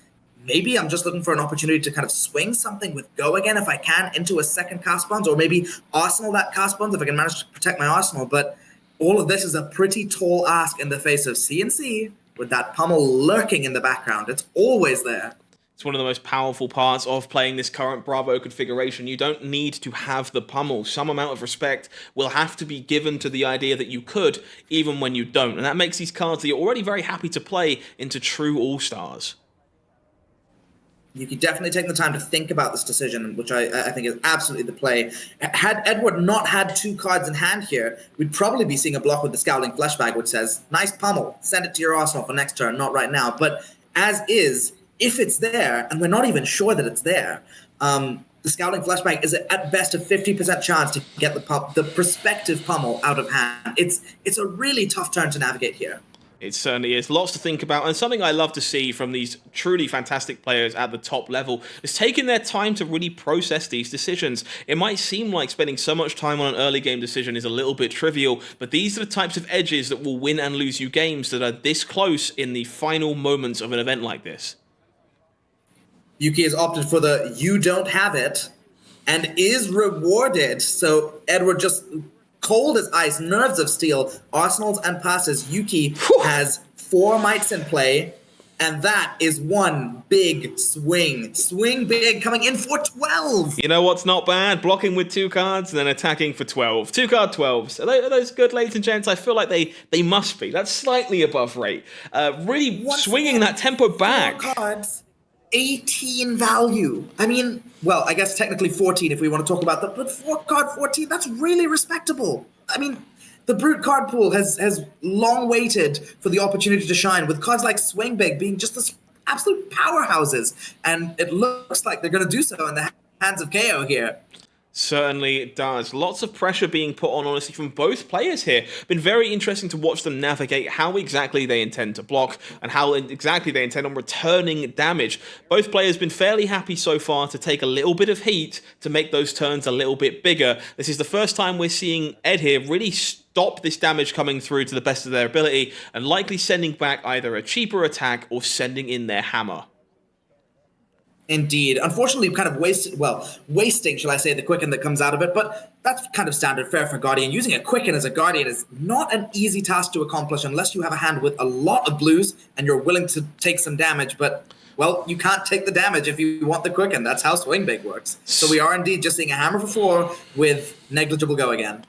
maybe I'm just looking for an opportunity to kind of swing something with Go again if I can into a second Cast Bones, or maybe Arsenal that Cast Bones if I can manage to protect my Arsenal. But all of this is a pretty tall ask in the face of CNC with that Pummel lurking in the background. It's always there. It's one of the most powerful parts of playing this current Bravo configuration. You don't need to have the pummel. Some amount of respect will have to be given to the idea that you could, even when you don't. And that makes these cards that you're already very happy to play into true all-stars. You could definitely take the time to think about this decision, which I think is absolutely the play. Had Edward not had 2 cards in hand here, we'd probably be seeing a block with the Scowling Fleshbag, which says, nice pummel, send it to your arsenal for next turn, not right now. But as is, if it's there, and we're not even sure that it's there, the Scowling Fleshbag is at best a 50% chance to get the prospective pummel out of hand. It's a really tough turn to navigate here. It certainly is. Lots to think about, and something I love to see from these truly fantastic players at the top level is taking their time to really process these decisions. It might seem like spending so much time on an early game decision is a little bit trivial, but these are the types of edges that will win and lose you games that are this close in the final moments of an event like this. Yuki has opted for the you don't have it and is rewarded. So Edward just cold as ice, nerves of steel, arsenals and passes. Yuki has 4 mites in play, and that is one big swing. Swing big, coming in for 12. You know what's not bad? Blocking with 2 cards and then attacking for 12. 2-card 12s. Are those good, ladies and gents? I feel like they must be. That's slightly above rate. Really swinging that tempo back. 4 cards. 18 value. I mean, well, I guess technically 14 if we want to talk about that, but 4-card 14, that's really respectable. I mean, the Brute card pool has long waited for the opportunity to shine, with cards like Swing Big being just this absolute powerhouses, and it looks like they're going to do so in the hands of Kayo here. Certainly it does. Lots of pressure being put on, honestly, from both players here. Been very interesting to watch them navigate how exactly they intend to block and how exactly they intend on returning damage. Both players been fairly happy so far to take a little bit of heat to make those turns a little bit bigger. This is the first time we're seeing Ed here really stop this damage coming through to the best of their ability and likely sending back either a cheaper attack or sending in their hammer. Indeed. Unfortunately, kind of wasting, shall I say, the Quicken that comes out of it, but that's kind of standard fare for Guardian. Using a Quicken as a Guardian is not an easy task to accomplish unless you have a hand with a lot of blues and you're willing to take some damage, but, well, you can't take the damage if you want the Quicken. That's how Swing Big works. So we are indeed just seeing a hammer for 4 with negligible go again.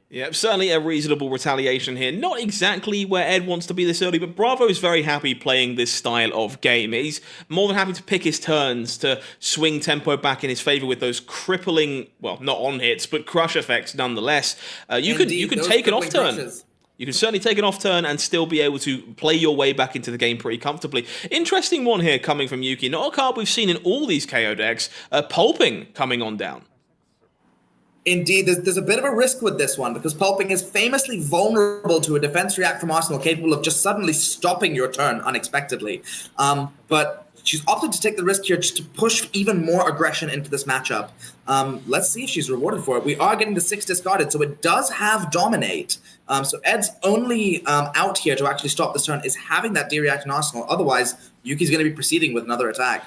Yeah, certainly a reasonable retaliation here. Not exactly where Ed wants to be this early, but Bravo is very happy playing this style of game. He's more than happy to pick his turns to swing tempo back in his favor with those crippling, well, not on hits, but crush effects nonetheless. You can take an off turn. You can certainly take an off turn and still be able to play your way back into the game pretty comfortably. Interesting one here coming from Yuki. Not a card we've seen in all these KO decks. Pulping coming on down. Indeed, there's a bit of a risk with this one because Pulping is famously vulnerable to a defense react from Arsenal capable of just suddenly stopping your turn unexpectedly. But she's opted to take the risk here just to push even more aggression into this matchup. Let's see if she's rewarded for it. We are getting the 6 discarded, so it does have Dominate. So Ed's only out here to actually stop this turn is having that D-react in Arsenal. Otherwise, Yuki's going to be proceeding with another attack.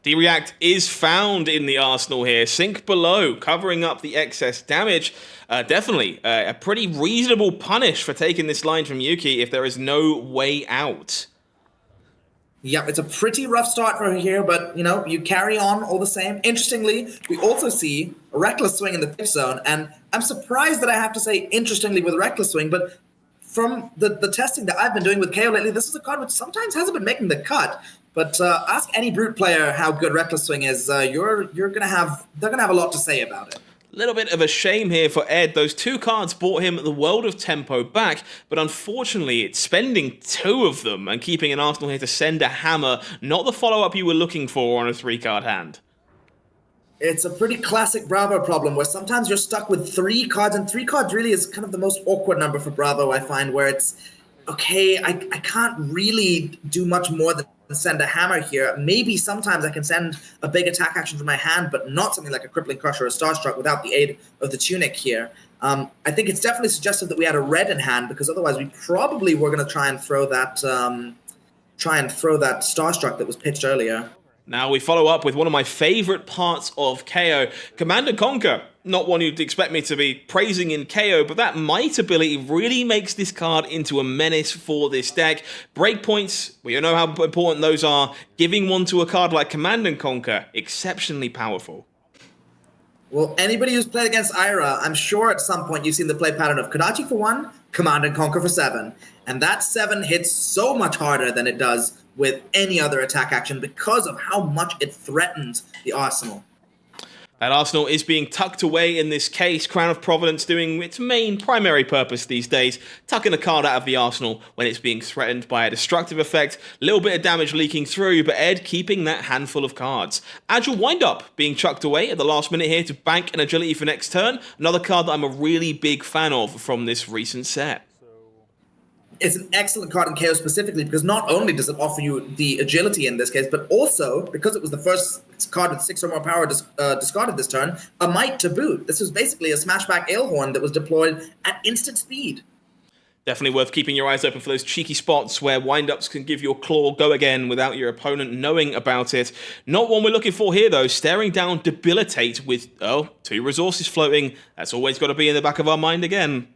D-React is found in the arsenal here. Sink below, covering up the excess damage. Definitely a pretty reasonable punish for taking this line from Yuki if there is no way out. Yep, it's a pretty rough start for her here, but, you know, you carry on all the same. Interestingly, we also see a Reckless Swing in the pitch zone, and I'm surprised that I have to say interestingly with Reckless Swing, but from the testing that I've been doing with Kayo lately, this is a card which sometimes hasn't been making the cut. But ask any Brute player how good Reckless Swing is. They're gonna have a lot to say about it. A little bit of a shame here for Ed. Those 2 cards brought him the world of tempo back, but unfortunately, it's spending 2 of them and keeping an Arsenal here to send a hammer, not the follow-up you were looking for on a 3-card hand. It's a pretty classic Bravo problem where sometimes you're stuck with 3 cards, and 3 cards really is kind of the most awkward number for Bravo, I find, where it's, okay, I can't really do much more than send a hammer here. Maybe sometimes I can send a big attack action from my hand, but not something like a Crippling Crush or a Starstruck without the aid of the Tunic here. I think it's definitely suggestive that we had a red in hand, because otherwise we probably were going to try and throw that Starstruck that was pitched earlier. Now we follow up with one of my favorite parts of KO, Command and Conquer. Not one you'd expect me to be praising in KO, but that Might ability really makes this card into a menace for this deck. Breakpoints, we all know how important those are. Giving one to a card like Command and Conquer, exceptionally powerful. Well, anybody who's played against Ira, I'm sure at some point you've seen the play pattern of Kodachi for 1, Command and Conquer for 7. And that 7 hits so much harder than it does with any other attack action because of how much it threatens the arsenal. That arsenal is being tucked away in this case. Crown of Providence doing its main primary purpose these days, tucking a card out of the arsenal when it's being threatened by a destructive effect. Little bit of damage leaking through, but Ed keeping that handful of cards. Agile Windup being chucked away at the last minute here to bank an agility for next turn. Another card that I'm a really big fan of from this recent set. It's an excellent card in KO specifically because not only does it offer you the agility in this case, but also, because it was the first card with 6 or more power discarded this turn, a Might to boot. This was basically a smashback Ailhorn that was deployed at instant speed. Definitely worth keeping your eyes open for those cheeky spots where windups can give your claw go again without your opponent knowing about it. Not one we're looking for here, though. Staring down Debilitate with, 2 resources floating. That's always got to be in the back of our mind again.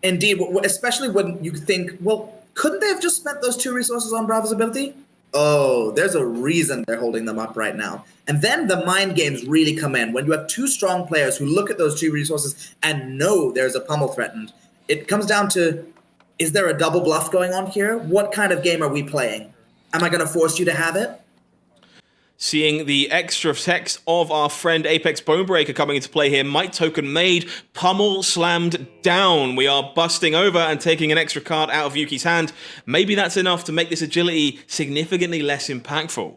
Indeed, especially when you think, well, couldn't they have just spent those 2 resources on Bravo's ability? Oh, there's a reason they're holding them up right now. And then the mind games really come in. When you have 2 strong players who look at those 2 resources and know there's a pummel threatened, it comes down to, is there a double bluff going on here? What kind of game are we playing? Am I going to force you to have it? Seeing the extra text of our friend Apex Bonebreaker coming into play here. Might token made, pummel slammed down. We are busting over and taking an extra card out of Yuki's hand. Maybe that's enough to make this agility significantly less impactful.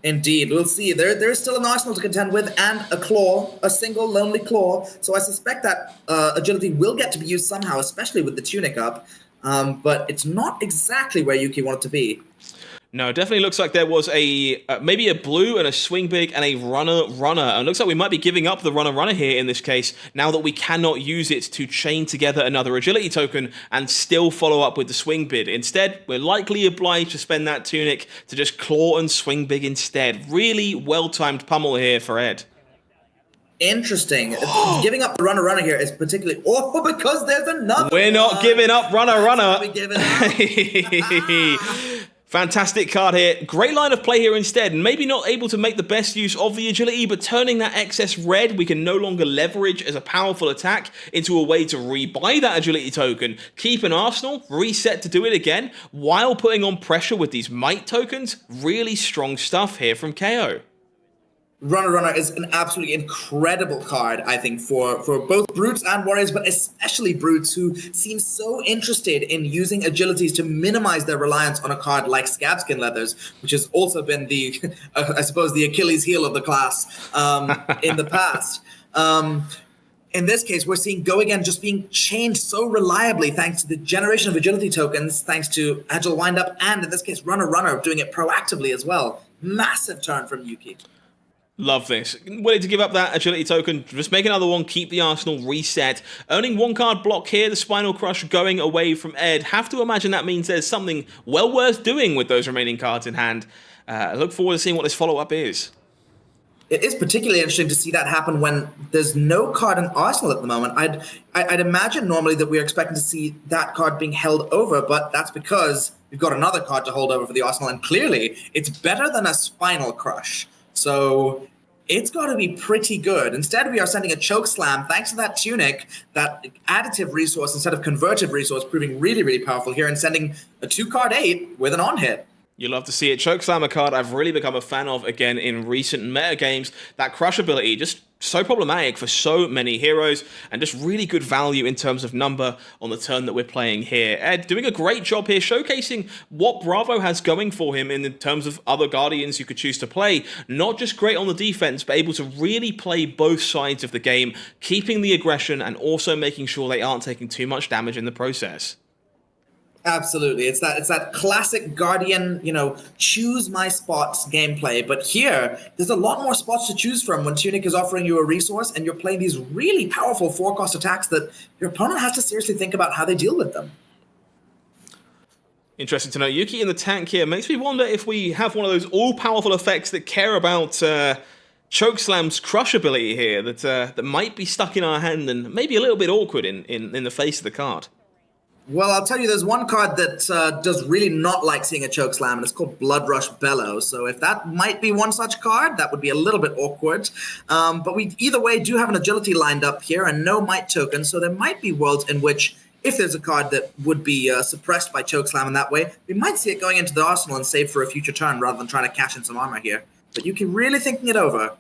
Indeed, we'll see. There's still an arsenal to contend with and a claw, a single lonely claw. So I suspect that agility will get to be used somehow, especially with the tunic up. But it's not exactly where Yuki wanted to be. No, definitely looks like there was a maybe a blue and a swing big and a runner. And it looks like we might be giving up the runner here in this case, now that we cannot use it to chain together another agility token and still follow up with the swing bid. Instead, we're likely obliged to spend that tunic to just claw and swing big instead. Really well-timed pummel here for Ed. Interesting. Giving up the runner here is particularly... Oh, because there's another We're not giving up runner. We give it up. Fantastic card here. Great line of play here instead. Maybe not able to make the best use of the agility, but turning that excess red we can no longer leverage as a powerful attack into a way to rebuy that agility token, keep an arsenal, reset to do it again, while putting on pressure with these might tokens. Really strong stuff here from KO. Runner is an absolutely incredible card, I think, for both Brutes and Warriors, but especially Brutes, who seem so interested in using agilities to minimize their reliance on a card like Scabskin Leathers, which has also been the, I suppose, the Achilles heel of the class in the past. In this case, we're seeing Go Again just being chained so reliably thanks to the generation of agility tokens, thanks to Agile Windup, and in this case, Runner doing it proactively as well. Massive turn from Yuki. Love this. Willing to give up that agility token, just make another one, keep the arsenal reset. Earning 1 card block here, the Spinal Crush going away from Ed. Have to imagine that means there's something well worth doing with those remaining cards in hand. I look forward to seeing what this follow-up is. It is particularly interesting to see that happen when there's no card in Arsenal at the moment. I'd imagine normally that we're expecting to see that card being held over, but that's because we've got another card to hold over for the Arsenal, and clearly it's better than a Spinal Crush. So it's got to be pretty good. Instead, we are sending a Choke Slam thanks to that tunic, that additive resource instead of convertive resource, proving really, really powerful here, and sending a 2-card 8 with an on-hit. You love to see it. Chokeslam, a card I've really become a fan of again in recent meta games. That crush ability, just so problematic for so many heroes, and just really good value in terms of number on the turn that we're playing here. Ed doing a great job here, showcasing what Bravo has going for him in terms of other Guardians you could choose to play. Not just great on the defense, but able to really play both sides of the game, keeping the aggression and also making sure they aren't taking too much damage in the process. Absolutely. It's that classic Guardian, choose my spots gameplay. But here, there's a lot more spots to choose from when Tunic is offering you a resource and you're playing these really powerful 4-cost attacks that your opponent has to seriously think about how they deal with them. Interesting to know. Yuki in the tank here makes me wonder if we have one of those all-powerful effects that care about Chokeslam's crush ability here that might be stuck in our hand and maybe a little bit awkward in the face of the card. Well, I'll tell you, there's one card that does really not like seeing a Chokeslam, and it's called Blood Rush Bellow. So if that might be one such card, that would be a little bit awkward. But we either way do have an agility lined up here and no might token, so there might be worlds in which if there's a card that would be suppressed by Chokeslam in that way, we might see it going into the arsenal and save for a future turn rather than trying to cash in some armor here. But Yuki really thinking it over.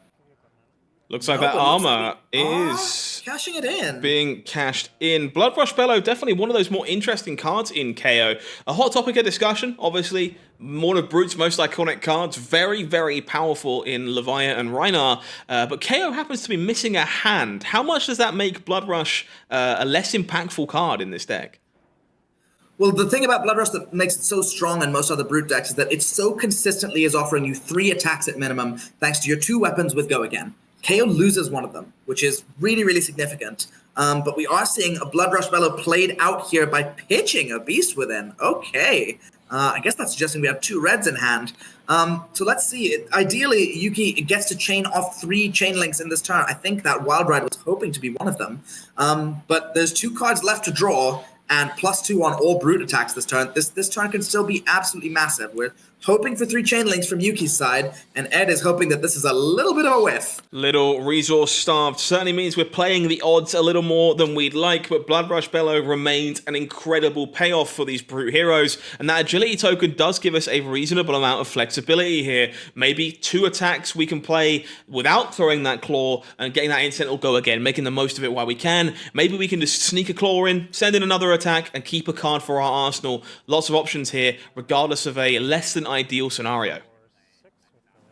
Looks like that armor is cashing it in. Being cashed in. Blood Rush Bellow, definitely one of those more interesting cards in KO. A hot topic of discussion, obviously. One of Brute's most iconic cards. Very, very powerful in Levia and Rhinar. But KO happens to be missing a hand. How much does that make Blood Rush a less impactful card in this deck? Well, the thing about Blood Rush that makes it so strong in most other Brute decks is that it so consistently is offering you 3 attacks at minimum thanks to your 2 weapons with Go Again. KO loses one of them, which is really, really significant. But we are seeing a Blood Rush Bellow played out here by pitching a Beast Within. Okay. I guess that's suggesting we have 2 reds in hand. So let's see. Ideally, Yuki gets to chain off 3 chain links in this turn. I think that Wild Ride was hoping to be one of them. But there's 2 cards left to draw, and +2 on all Brute attacks this turn. This turn can still be absolutely massive. We're hoping for 3 chain links from Yuki's side, and Ed is hoping that this is a little bit of a whiff. Little resource starved certainly means we're playing the odds a little more than we'd like, but Blood Rush Bellow remains an incredible payoff for these Brute heroes, and that agility token does give us a reasonable amount of flexibility here. Maybe 2 attacks we can play without throwing that claw and getting that instant will Go Again, making the most of it while we can. Maybe we can just sneak a claw in, send in another attack, and keep a card for our arsenal. Lots of options here, regardless of a less than ideal scenario.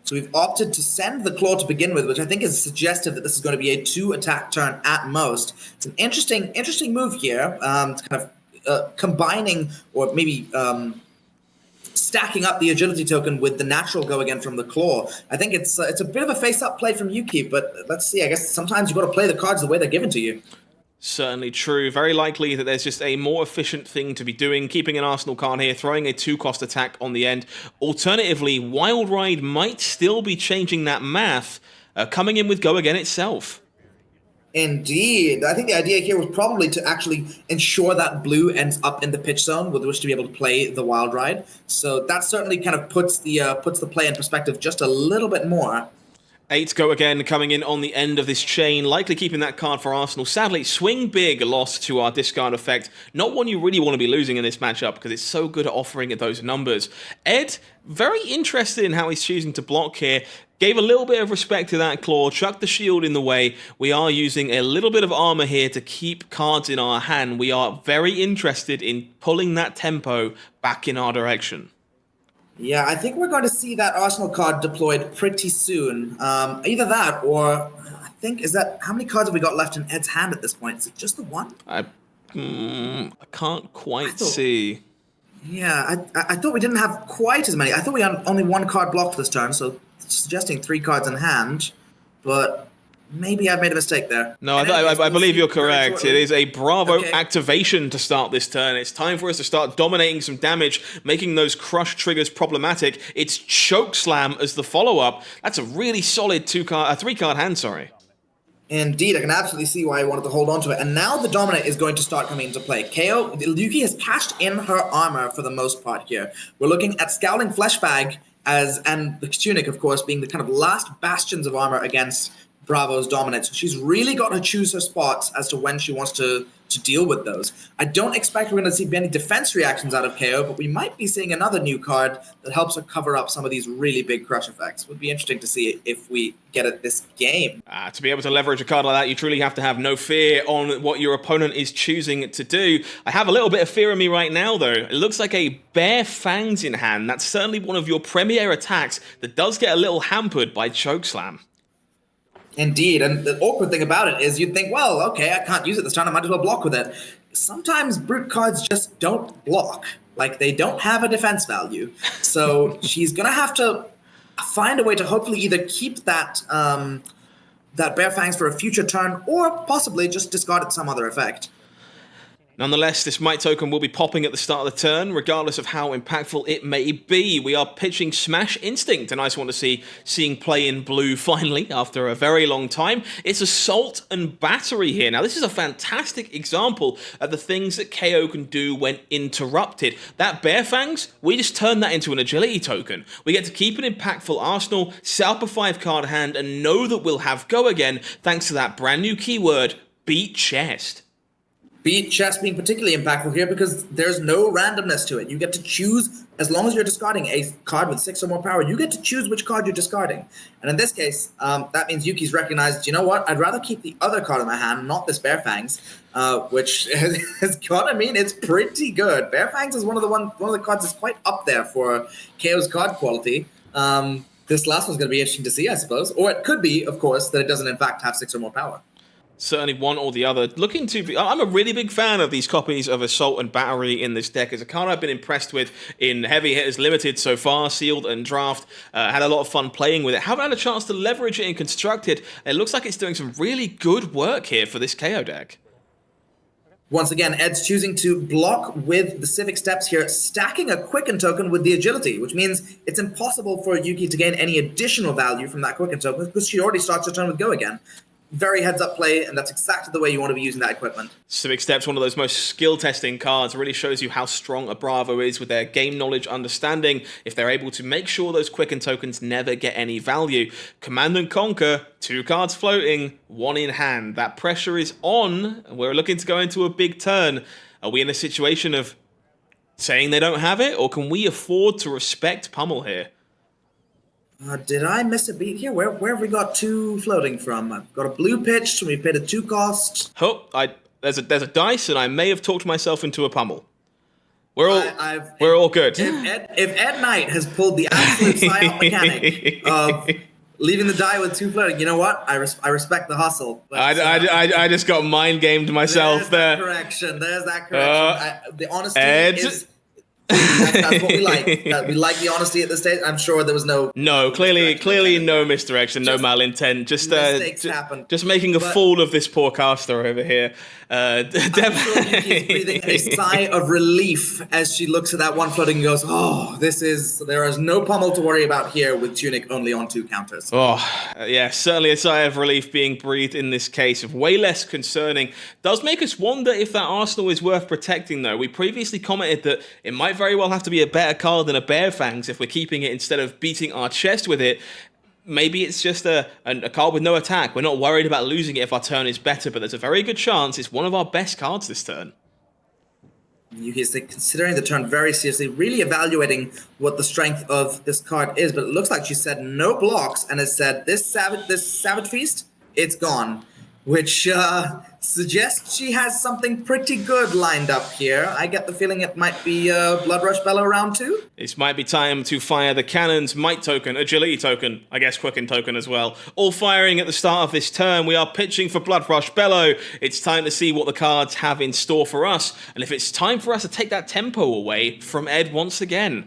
So we've opted to send the claw to begin with, which I think is suggestive that this is going to be a 2 attack turn at most. It's an interesting move here, kind of combining or maybe stacking up the agility token with the natural Go Again from the claw. I think it's a bit of a face-up play from Yuki, but let's see. I guess sometimes you've got to play the cards the way they're given to you. Certainly true. Very likely that there's just a more efficient thing to be doing, keeping an Arsenal card here, throwing a 2-cost attack on the end. Alternatively, Wild Ride might still be changing that math, coming in with Go Again itself. Indeed. I think the idea here was probably to actually ensure that blue ends up in the pitch zone with which to be able to play the Wild Ride. So that certainly kind of puts the play in perspective just a little bit more. 8 Go Again coming in on the end of this chain, likely keeping that card for Arsenal. Sadly, Swing Big lost to our discard effect. Not one you really want to be losing in this matchup because it's so good at offering at those numbers. Ed, very interested in how he's choosing to block here. Gave a little bit of respect to that claw, chucked the shield in the way. We are using a little bit of armor here to keep cards in our hand. We are very interested in pulling that tempo back in our direction. Yeah, I think we're going to see that Arsenal card deployed pretty soon. Either that or I think, how many cards have we got left in Ed's hand at this point? Is it just the one? I can't quite see. Yeah, I thought we didn't have quite as many. I thought we had only 1 card blocked this turn, so suggesting 3 cards in hand, but maybe I've made a mistake there. No, I believe you're correct. It is a Bravo activation to start this turn. It's time for us to start dominating some damage, making those crush triggers problematic. It's Chokeslam as the follow-up. That's a really solid 3-card hand, sorry. Indeed, I can absolutely see why I wanted to hold on to it. And now the Dominate is going to start coming into play. Yuki has cashed in her armor for the most part here. We're looking at Scowling Fleshbag and the Tunic, of course, being the kind of last bastions of armor against Bravo's Dominate. So she's really got to choose her spots as to when she wants to deal with those. I don't expect we're going to see any defense reactions out of KO, but we might be seeing another new card that helps her cover up some of these really big crush effects. Would be interesting to see if we get it this game. To be able to leverage a card like that, you truly have to have no fear on what your opponent is choosing to do. I have a little bit of fear in me right now, though. It looks like a Bare Fangs in hand. That's certainly one of your premier attacks that does get a little hampered by Chokeslam. Indeed, and the awkward thing about it is you'd think, well, okay, I can't use it this time, I might as well block with it. Sometimes Brute cards just don't block. Like, they don't have a defense value. So she's going to have to find a way to hopefully either keep that Bare Fangs for a future turn or possibly just discard it to some other effect. Nonetheless, this Might token will be popping at the start of the turn, regardless of how impactful it may be. We are pitching Smash Instinct, a nice one to seeing play in blue finally after a very long time. It's Assault and Battery here. Now, this is a fantastic example of the things that Kayo can do when interrupted. That Bear Fangs, we just turn that into an Agility token. We get to keep an impactful arsenal, set up a 5-card hand, and know that we'll have go again thanks to that brand new keyword, Beat Chest. Beat Chest being particularly impactful here because there's no randomness to it. You get to choose, as long as you're discarding a card with 6 or more power, you get to choose which card you're discarding. And in this case, that means Yuki's recognized, you know what, I'd rather keep the other card in my hand, not this Bear Fangs, which has got, it's pretty good. Bear Fangs is one of the cards that's quite up there for Kayo's card quality. This last one's going to be interesting to see, I suppose. Or it could be, of course, that it doesn't in fact have 6 or more power. Certainly one or the other. Looking to be, I'm a really big fan of these copies of Assault and Battery in this deck. As a card I've been impressed with in Heavy Hitters Limited so far, Sealed and Draft. Had a lot of fun playing with it. Haven't had a chance to leverage it in Constructed. It looks like it's doing some really good work here for this KO deck. Once again, Ed's choosing to block with the Civic Steps here, stacking a Quicken token with the Agility, which means it's impossible for Yuki to gain any additional value from that Quicken token because she already starts her turn with Go again. Very heads-up play, and that's exactly the way you want to be using that equipment. Civic Steps, one of those most skill-testing cards, really shows you how strong a Bravo is with their game knowledge understanding, if they're able to make sure those Quicken tokens never get any value. Command and Conquer, 2 cards floating, 1 in hand. That pressure is on, and we're looking to go into a big turn. Are we in a situation of saying they don't have it, or can we afford to respect Pummel here? Did I miss a beat here? Where have we got 2 floating from? I've got a blue pitch, and we've paid a 2 cost. Oh, there's a dice, and I may have talked myself into a pummel. We're all good. If Ed Knight has pulled the absolute silent mechanic of leaving the die with 2 floating, you know what? I respect the hustle. But, I just got mind gamed myself there. There's that correction. The honesty Ed. is. That's what we like. We like the honesty at this stage. I'm sure there was no clearly no misdirection, no malintent. Just happen. Just making a fool of this poor caster over here. I'm sure Yuki's breathing a sigh of relief as she looks at that 1 floating and goes, "Oh, there is no pummel to worry about here with Tunic only on 2 counters." Oh, yeah, certainly a sigh of relief being breathed in this case. Way less concerning. Does make us wonder if that arsenal is worth protecting, though. We previously commented that it might very well have to be a better card than a Bear Fangs if we're keeping it instead of beating our chest with it. Maybe it's just a card with no attack. We're not worried about losing it if our turn is better, but there's a very good chance it's one of our best cards this turn. Yuki's considering the turn very seriously, really evaluating what the strength of this card is, but it looks like she said no blocks and has said this Savage Feast, it's gone. Which suggests she has something pretty good lined up here. I get the feeling it might be Blood Rush Bellow round 2. This might be time to fire the cannons, Might token, Agility token, I guess Quicken token as well. All firing at the start of this turn. We are pitching for Blood Rush Bellow. It's time to see what the cards have in store for us. And if it's time for us to take that tempo away from Ed once again.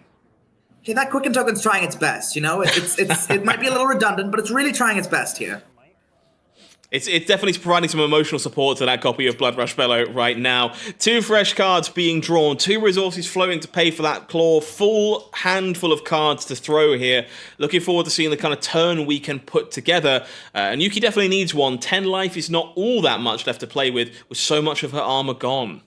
Okay, that Quicken token's trying its best, you know? It might be a little redundant, but it's really trying its best here. It's definitely providing some emotional support to that copy of Blood Rush Bellow right now. 2 fresh cards being drawn, 2 resources flowing to pay for that claw, full handful of cards to throw here. Looking forward to seeing the kind of turn we can put together. And Yuki definitely needs one. 10 life is not all that much left to play with so much of her armor gone.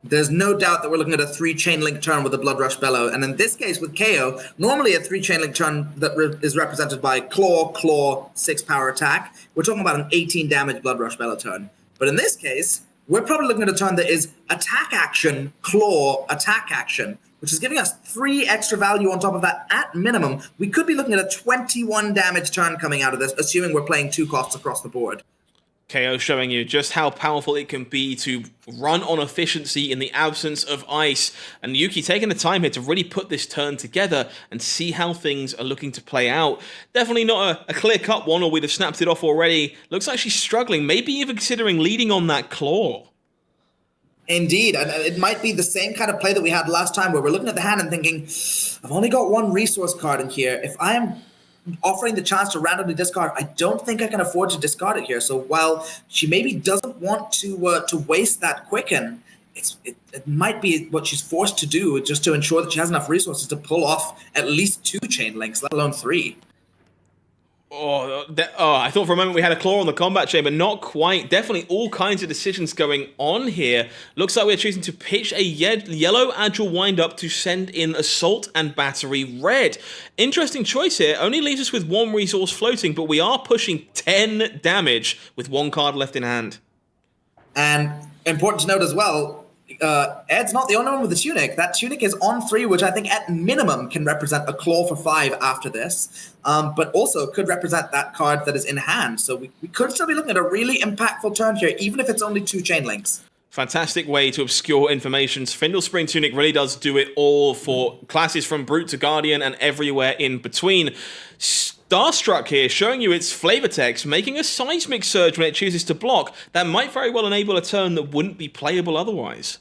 There's no doubt that we're looking at a 3 chain link turn with the Blood Rush Bellow. And in this case with Kayo, normally a 3 chain link turn that is represented by Claw, 6 power attack. We're talking about an 18 damage Blood Rush Bellow turn. But in this case, we're probably looking at a turn that is attack action, Claw, attack action, which is giving us 3 extra value on top of that at minimum. We could be looking at a 21 damage turn coming out of this, assuming we're playing 2 costs across the board. KO showing you just how powerful it can be to run on efficiency in the absence of ice. And Yuki taking the time here to really put this turn together and see how things are looking to play out. Definitely not a clear-cut one, or we'd have snapped it off already. Looks like she's struggling, maybe even considering leading on that claw. Indeed, and it might be the same kind of play that we had last time where we're looking at the hand and thinking, I've only got 1 resource card in here. If I am offering the chance to randomly discard, I don't think I can afford to discard it here. So while she maybe doesn't want to waste that Quicken, it might be what she's forced to do just to ensure that she has enough resources to pull off at least 2 chain links, let alone 3. I thought for a moment we had a claw on the combat chain, but not quite. Definitely all kinds of decisions going on here. Looks like we're choosing to pitch a yellow agile wind-up to send in Assault and Battery red. Interesting choice here. Only leaves us with 1 resource floating, but we are pushing 10 damage with 1 card left in hand. And important to note as well, Ed's not the only one with the tunic. That tunic is on 3, which I think at minimum can represent a claw for 5 after this, but also could represent that card that is in hand. So we could still be looking at a really impactful turn here, even if it's only 2 chain links. Fantastic way to obscure information. Findle Spring Tunic really does do it all for classes from Brute to Guardian and everywhere in between. Starstruck here, showing you its flavor text, making a Seismic Surge when it chooses to block. That might very well enable a turn that wouldn't be playable otherwise.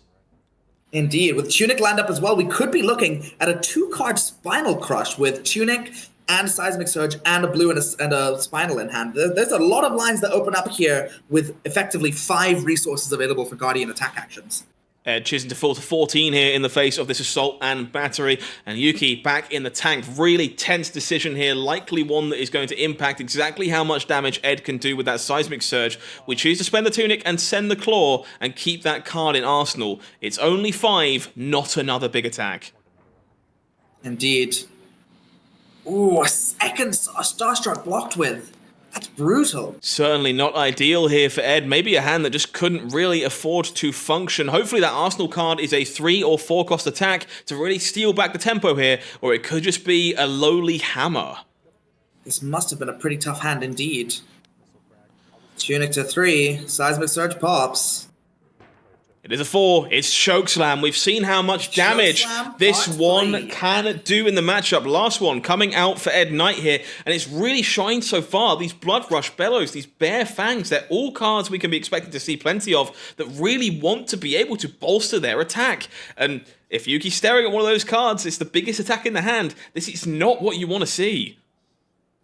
Indeed. With Tunic lined up as well, we could be looking at a 2-card Spinal Crush with Tunic and Seismic Surge and a blue and a Spinal in hand. There's a lot of lines that open up here with effectively 5 resources available for Guardian attack actions. Ed choosing to fall to 14 here in the face of this Assault and Battery. And Yuki back in the tank. Really tense decision here. Likely one that is going to impact exactly how much damage Ed can do with that Seismic Surge. We choose to spend the Tunic and send the Claw and keep that card in arsenal. It's only 5, not another big attack. Indeed. Ooh, a second Starstruck blocked with. That's brutal. Certainly not ideal here for Ed. Maybe a hand that just couldn't really afford to function. Hopefully that Arsenal card is a 3 or 4 cost attack to really steal back the tempo here, or it could just be a lowly hammer. This must have been a pretty tough hand indeed. Tunic to 3, Seismic Surge pops. It is a 4. It's Chokeslam. We've seen how much damage this one can do in the matchup. Last one coming out for Ed Knight here, and it's really shined so far. These Blood Rush Bellows, these Bare Fangs, they're all cards we can be expecting to see plenty of that really want to be able to bolster their attack. And if Yuki's staring at one of those cards, it's the biggest attack in the hand. This is not what you want to see.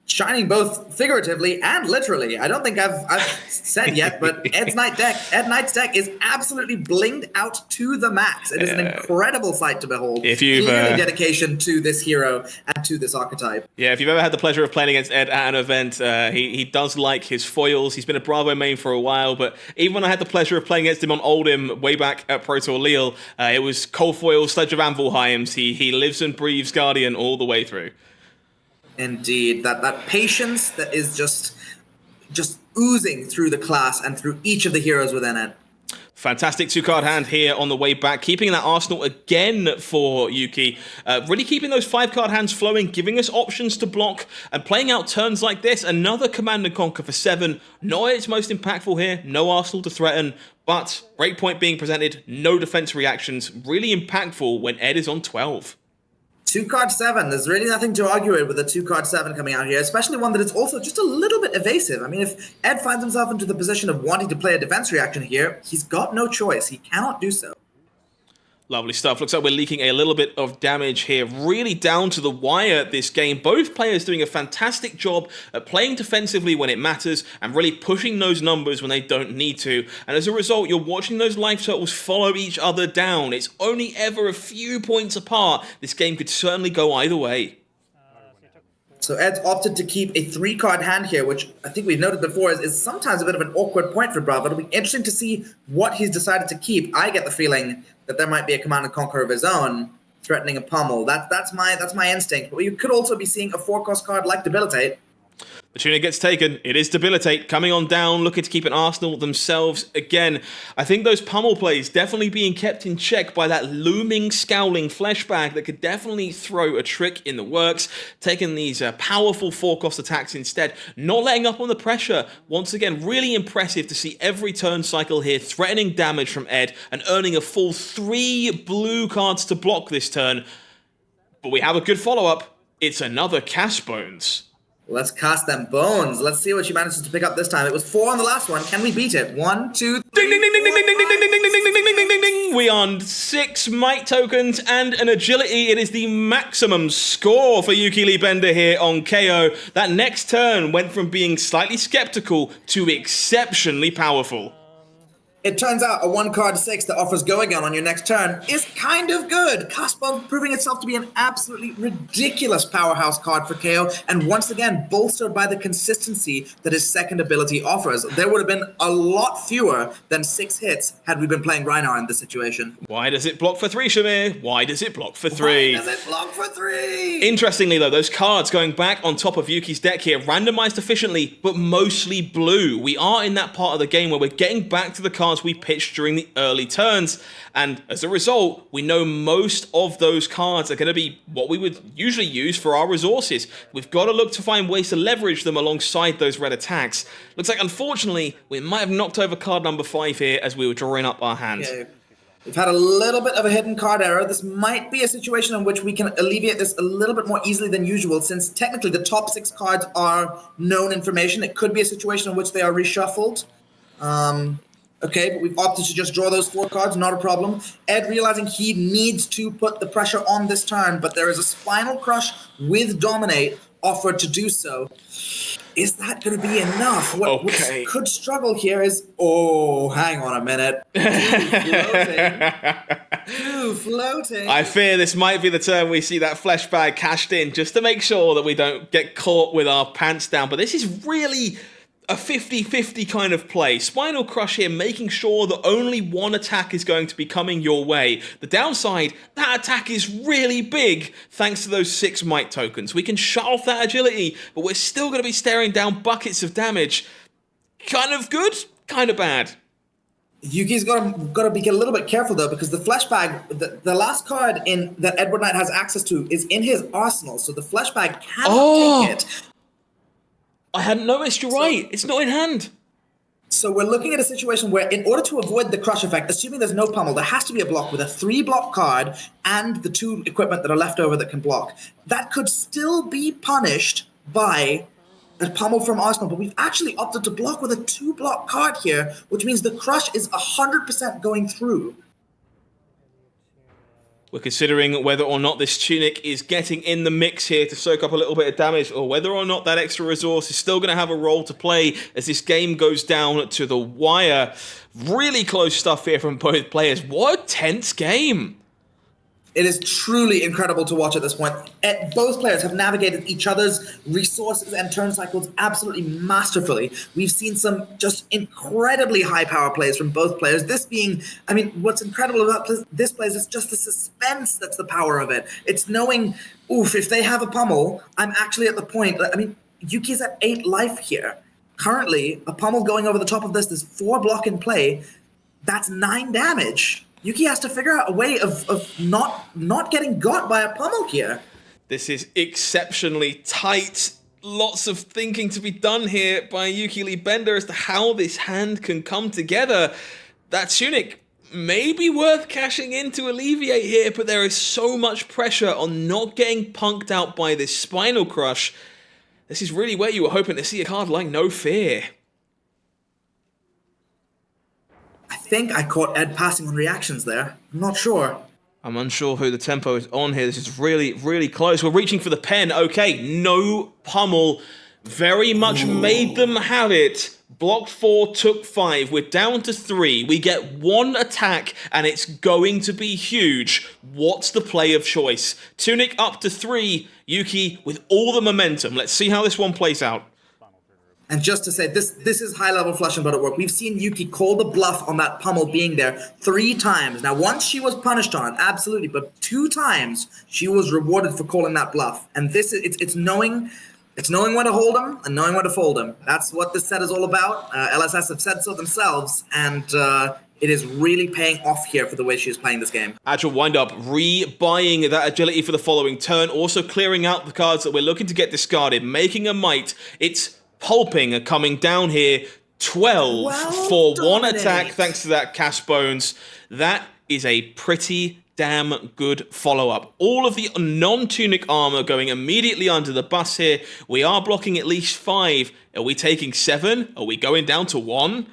Shining both figuratively and literally. I don't think I've said yet, but Ed Knight's deck is absolutely blinged out to the max. It is an incredible sight to behold. If you've clearly dedication to this hero and to this archetype. Yeah, if you've ever had the pleasure of playing against Ed at an event, he does like his foils. He's been a Bravo main for a while, but even when I had the pleasure of playing against him on Oldhim way back at Pro Tour Lille, it was cold foil, Sledge of Anvilheims. He lives and breathes Guardian all the way through. Indeed, that patience that is just oozing through the class and through each of the heroes within it. Fantastic 2-card hand here on the way back, keeping that arsenal again for Yuki. Really keeping those 5-card hands flowing, giving us options to block, and playing out turns like this. Another Command and Conquer for 7. Not its most impactful here, no arsenal to threaten, but breakpoint being presented, no defense reactions. Really impactful when Ed is on 12. 2-card 7. There's really nothing to argue with a 2-card 7 coming out here, especially one that is also just a little bit evasive. I mean, if Ed finds himself into the position of wanting to play a defense reaction here, he's got no choice. He cannot do so. Lovely stuff. Looks like we're leaking a little bit of damage here. Really down to the wire this game. Both players doing a fantastic job at playing defensively when it matters and really pushing those numbers when they don't need to. And as a result, you're watching those life totals follow each other down. It's only ever a few points apart. This game could certainly go either way. So Ed's opted to keep a 3-card hand here, which I think we've noted before is sometimes a bit of an awkward point for Bravo. It'll be interesting to see what he's decided to keep. I get the feeling that there might be a Command and Conquer of his own threatening a pummel. That's my instinct. But you could also be seeing a 4-cost card like Debilitate. The tunic gets taken. It is Debilitate coming on down, looking to keep an arsenal themselves again. I think those pummel plays definitely being kept in check by that looming, scowling flesh bag that could definitely throw a trick in the works. Taking these powerful 4-cost attacks instead, not letting up on the pressure. Once again, really impressive to see every turn cycle here, threatening damage from Ed and earning a full 3 blue cards to block this turn. But we have a good follow-up. It's another Cast Bones. Let's cast them bones. Let's see what she manages to pick up this time. It was 4 on the last one. Can we beat it? 1, 2, 3. Ding, ding, ding, ding, ding, ding, ding, ding, ding, ding, ding, ding, ding, ding, ding, ding. We earned 6 might tokens and an agility. It is the maximum score for Yuki Lee Bender here on Kayo. That next turn went from being slightly skeptical to exceptionally powerful. It turns out a 1-card 6 that offers Go Again on your next turn is kind of good. Castbone proving itself to be an absolutely ridiculous powerhouse card for Kayo, and once again bolstered by the consistency that his second ability offers. There would have been a lot fewer than 6 hits had we been playing Rhinar in this situation. Why does it block for 3, Shahmir? Why does it block for 3? Why does it block for 3? Interestingly, though, those cards going back on top of Yuki's deck here, randomized efficiently, but mostly blue. We are in that part of the game where we're getting back to the cards we pitched during the early turns, and as a result, we know most of those cards are going to be what we would usually use for our resources. We've got to look to find ways to leverage them alongside those red attacks. Looks like, unfortunately, we might have knocked over card number 5 here as we were drawing up our hand. Okay. We've had a little bit of a hidden card error. This might be a situation in which we can alleviate this a little bit more easily than usual, since technically the top 6 cards are known information. It could be a situation in which they are reshuffled. Okay, but we've opted to just draw those 4 cards, not a problem. Ed realizing he needs to put the pressure on this turn, but there is a Spinal Crush with Dominate offered to do so. Is that going to be enough? What could struggle here is... Oh, hang on a minute. Two floating. I fear this might be the turn we see that flesh bag cashed in, just to make sure that we don't get caught with our pants down. But this is really a 50-50 kind of play. Spinal Crush here, making sure that only one attack is going to be coming your way. The downside, that attack is really big thanks to those 6 might tokens. We can shut off that agility, but we're still going to be staring down buckets of damage. Kind of good, kind of bad. Yuki's got to be a little bit careful though, because the flesh bag, the last card in that Edward Knight has access to is in his arsenal, so the flesh bag cannot take it. I hadn't noticed, you're right. It's not in hand. So we're looking at a situation where in order to avoid the crush effect, assuming there's no pummel, there has to be a block with a 3-block card and the 2 equipment that are left over that can block. That could still be punished by a pummel from Arsenal, but we've actually opted to block with a 2-block card here, which means the crush is 100% going through. We're considering whether or not this Tunic is getting in the mix here to soak up a little bit of damage, or whether or not that extra resource is still going to have a role to play as this game goes down to the wire. Really close stuff here from both players. What a tense game. It is truly incredible to watch at this point. Both players have navigated each other's resources and turn cycles absolutely masterfully. We've seen some just incredibly high power plays from both players. This being, I mean, what's incredible about this play is just the suspense that's the power of it. It's knowing, oof, if they have a pummel, I'm actually at the point, I mean, Yuki's at 8 life here. Currently, a pummel going over the top of this, there's 4 block in play, that's 9 damage. Yuki has to figure out a way of not getting got by a pummel here. This is exceptionally tight. Lots of thinking to be done here by Yuki Lee Bender as to how this hand can come together. That Tunic may be worth cashing in to alleviate here, but there is so much pressure on not getting punked out by this Spinal Crush. This is really where you were hoping to see a card like No Fear. I think I caught Ed passing on reactions there. I'm not sure. I'm unsure who the tempo is on here. This is really, really close. We're reaching for the pen. Okay, no pummel. Very much made them have it. Blocked 4, took 5. We're down to 3. We get 1 attack, and it's going to be huge. What's the play of choice? Tunic up to 3. Yuki with all the momentum. Let's see how this one plays out. And just to say, this is high-level Flush and Butter work. We've seen Yuki call the bluff on that pummel being there 3 times. Now, once she was punished on it, absolutely, but 2 times she was rewarded for calling that bluff. And this is it's knowing when to hold him and knowing when to fold him. That's what this set is all about. LSS have said so themselves, and it is really paying off here for the way she's playing this game. Agile windup, rebuying that agility for the following turn, also clearing out the cards that we're looking to get discarded, making a might. It's pulping and coming down here. 12 for 1 attack thanks to that cast bones. That is a pretty damn good follow-up. All of the non-tunic armor going immediately under the bus here. We are blocking at least 5. Are we taking 7? Are we going down to 1?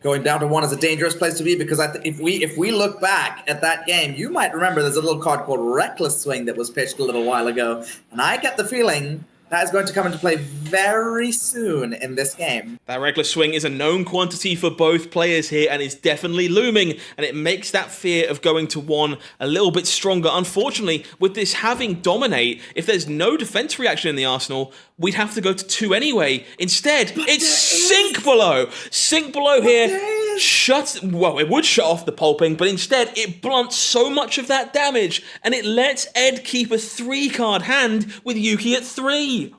Going down to 1 is a dangerous place to be, because if we look back at that game, you might remember there's a little card called Reckless Swing that was pitched a little while ago. And I get the feeling That is going to come into play very soon in this game. That reckless swing is a known quantity for both players here and is definitely looming, and it makes that fear of going to 1 a little bit stronger. Unfortunately, with this having dominate, if there's no defense reaction in the arsenal, we'd have to go to 2 anyway. Instead, it's Sink Below. Sink Below here it would shut off the pulping, but instead it blunts so much of that damage, and it lets Ed keep a 3-card hand with Yuki at 3.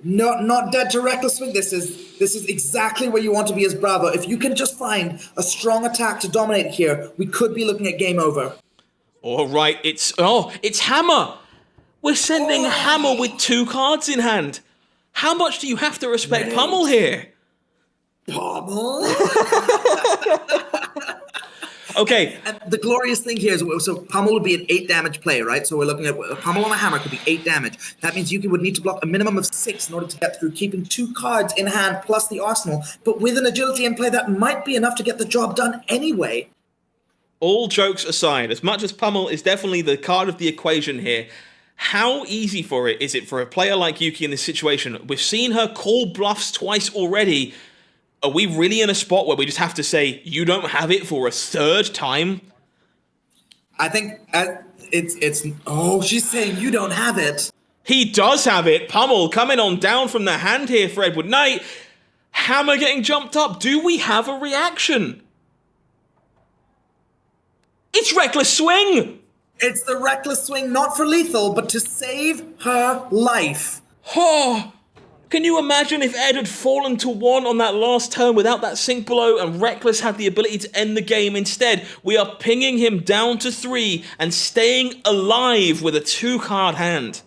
Not dead to reckless swing. This is exactly where you want to be as Bravo. If you can just find a strong attack to dominate here, we could be looking at game over. All right, it's Hammer. We're sending Hammer with 2 cards in hand. How much do you have to respect Pummel here? Pummel? Okay. And the glorious thing here is, so Pummel would be an 8 damage play, right? So we're looking at a Pummel on a Hammer could be 8 damage. That means Yuki would need to block a minimum of 6 in order to get through, keeping 2 cards in hand plus the arsenal. But with an agility in play, that might be enough to get the job done anyway. All jokes aside, as much as Pummel is definitely the card of the equation here, how easy is it for a player like Yuki in this situation? We've seen her call bluffs twice already. Are we really in a spot where we just have to say, you don't have it for a 3rd time? I think she's saying you don't have it. He does have it. Pummel coming on down from the hand here for Edward Knight. Hammer getting jumped up. Do we have a reaction? It's Reckless Swing. It's the Reckless Swing, not for lethal, but to save her life. Oh, can you imagine if Ed had fallen to 1 on that last turn without that Sink Below and Reckless had the ability to end the game? Instead, we are pinging him down to 3 and staying alive with a 2-card hand.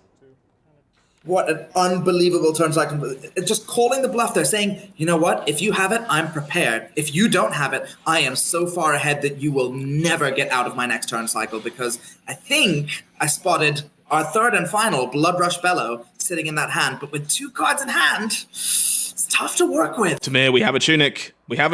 What an unbelievable turn cycle. Just calling the bluff there, saying, you know what? If you have it, I'm prepared. If you don't have it, I am so far ahead that you will never get out of my next turn cycle, because I think I spotted our 3rd and final Blood Rush Bellow sitting in that hand, but with 2 cards in hand, it's tough to work with. Tamir, we have a Tunic. We have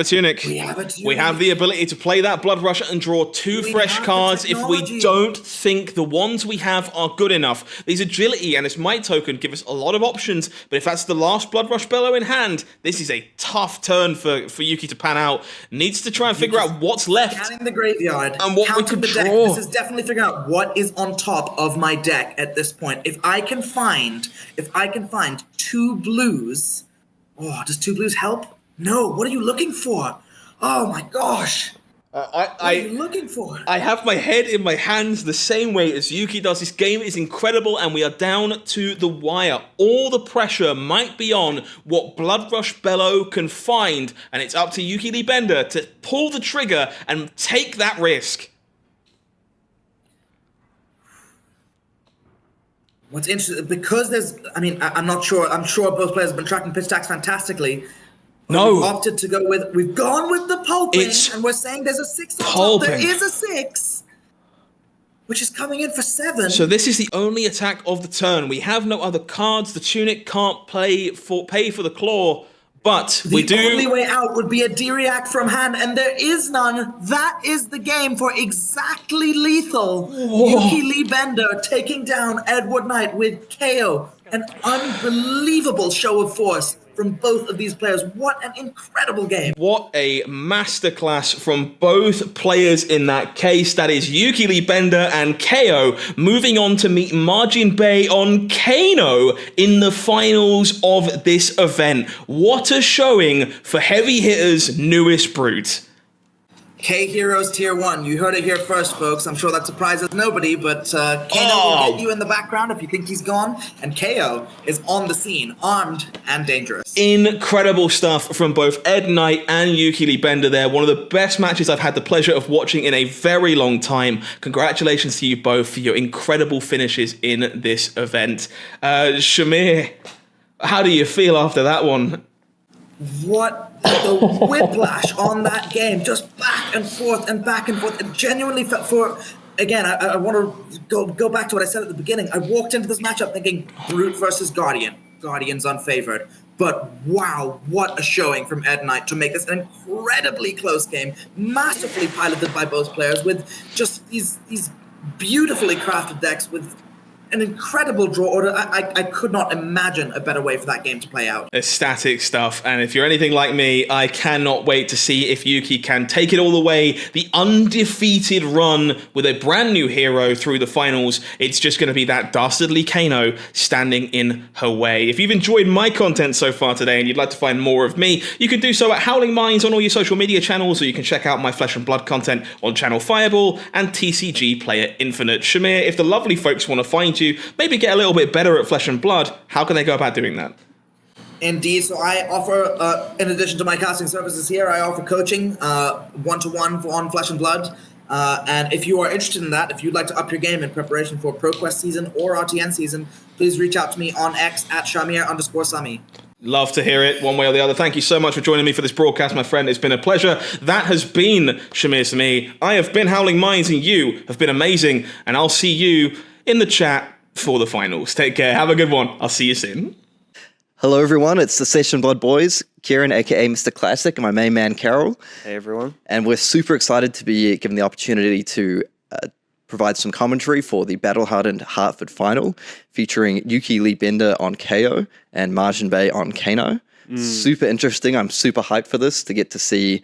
the ability to play that Blood Rush and draw 2 fresh cards if we don't think the ones we have are good enough. These agility and this might token give us a lot of options, but if that's the last Blood Rush Bellow in hand, this is a tough turn for Yuki to pan out. Needs to try and figure out what's left. Scanning the graveyard, and what we could draw. Deck. This is definitely figuring out what is on top of my deck at this point. If I can find 2 blues, does 2 blues help? No, what are you looking for? Oh my gosh. What are you looking for? I have my head in my hands the same way as Yuki does. This game is incredible and we are down to the wire. All the pressure might be on what Blood Rush Bellow can find, and it's up to Yuki Lee Bender to pull the trigger and take that risk. What's interesting, because I'm not sure. I'm sure both players have been tracking pitch stacks fantastically. No. We've gone with the pulping, and we're saying there's a 6 on top. There is a 6, which is coming in for 7. So this is the only attack of the turn. We have no other cards. The Tunic can't pay for the claw, but we do. The only way out would be a D-React from hand, and there is none. That is the game for exactly lethal. Whoa. Yuki Lee Bender taking down Edward Knight with Kayo. An unbelievable show of force from both of these players. What an incredible game. What a masterclass from both players in that case. That is Yuki Lee Bender and Kayo moving on to meet Majin Bay on Kano in the finals of this event. What a showing for Heavy Hitter's newest brute. K Heroes Tier 1. You heard it here first, folks. I'm sure that surprises nobody, but Kano will get you in the background if you think he's gone. And Kayo is on the scene, armed and dangerous. Incredible stuff from both Ed Knight and Yuki Lee Bender there. One of the best matches I've had the pleasure of watching in a very long time. Congratulations to you both for your incredible finishes in this event. Shahmir, how do you feel after that one? What the whiplash on that game, just back and forth and back and forth. It genuinely felt again, I want to go back to what I said at the beginning. I walked into this matchup thinking Brute versus Guardian. Guardian's unfavored. But wow, what a showing from Ed Knight to make this an incredibly close game, masterfully piloted by both players with just these beautifully crafted decks with an incredible draw order. I could not imagine a better way for that game to play out. Ecstatic stuff. And if you're anything like me, I cannot wait to see if Yuki can take it all the way. The undefeated run with a brand new hero through the finals. It's just going to be that dastardly Kano standing in her way. If you've enjoyed my content so far today and you'd like to find more of me, you can do so at Howling Minds on all your social media channels, or you can check out my Flesh and Blood content on Channel Fireball and TCG Player Infinite. Shahmir, if the lovely folks want to find you, maybe get a little bit better at Flesh and Blood, how can they go about doing that? Indeed. So I offer, in addition to my casting services here, I offer coaching one-to-one on Flesh and Blood. And if you are interested in that, if you'd like to up your game in preparation for ProQuest season or RTN season, please reach out to me on X at Shahmir_Samee. Love to hear it one way or the other. Thank you so much for joining me for this broadcast, my friend. It's been a pleasure. That has been Shahmir Samee. I have been Howling Minds, and you have been amazing. And I'll see you in the chat for the finals. Take care. Have a good one. I'll see you soon. Hello, everyone. It's the Session Blood Boys, Kieran, aka Mr. Classic, and my main man, Karol. Hey, everyone. And we're super excited to be given the opportunity to provide some commentary for the Hardened Hartford final, featuring Yuki Bender on Kayo and Majin on Kano. Super interesting. I'm super hyped for this, to get to see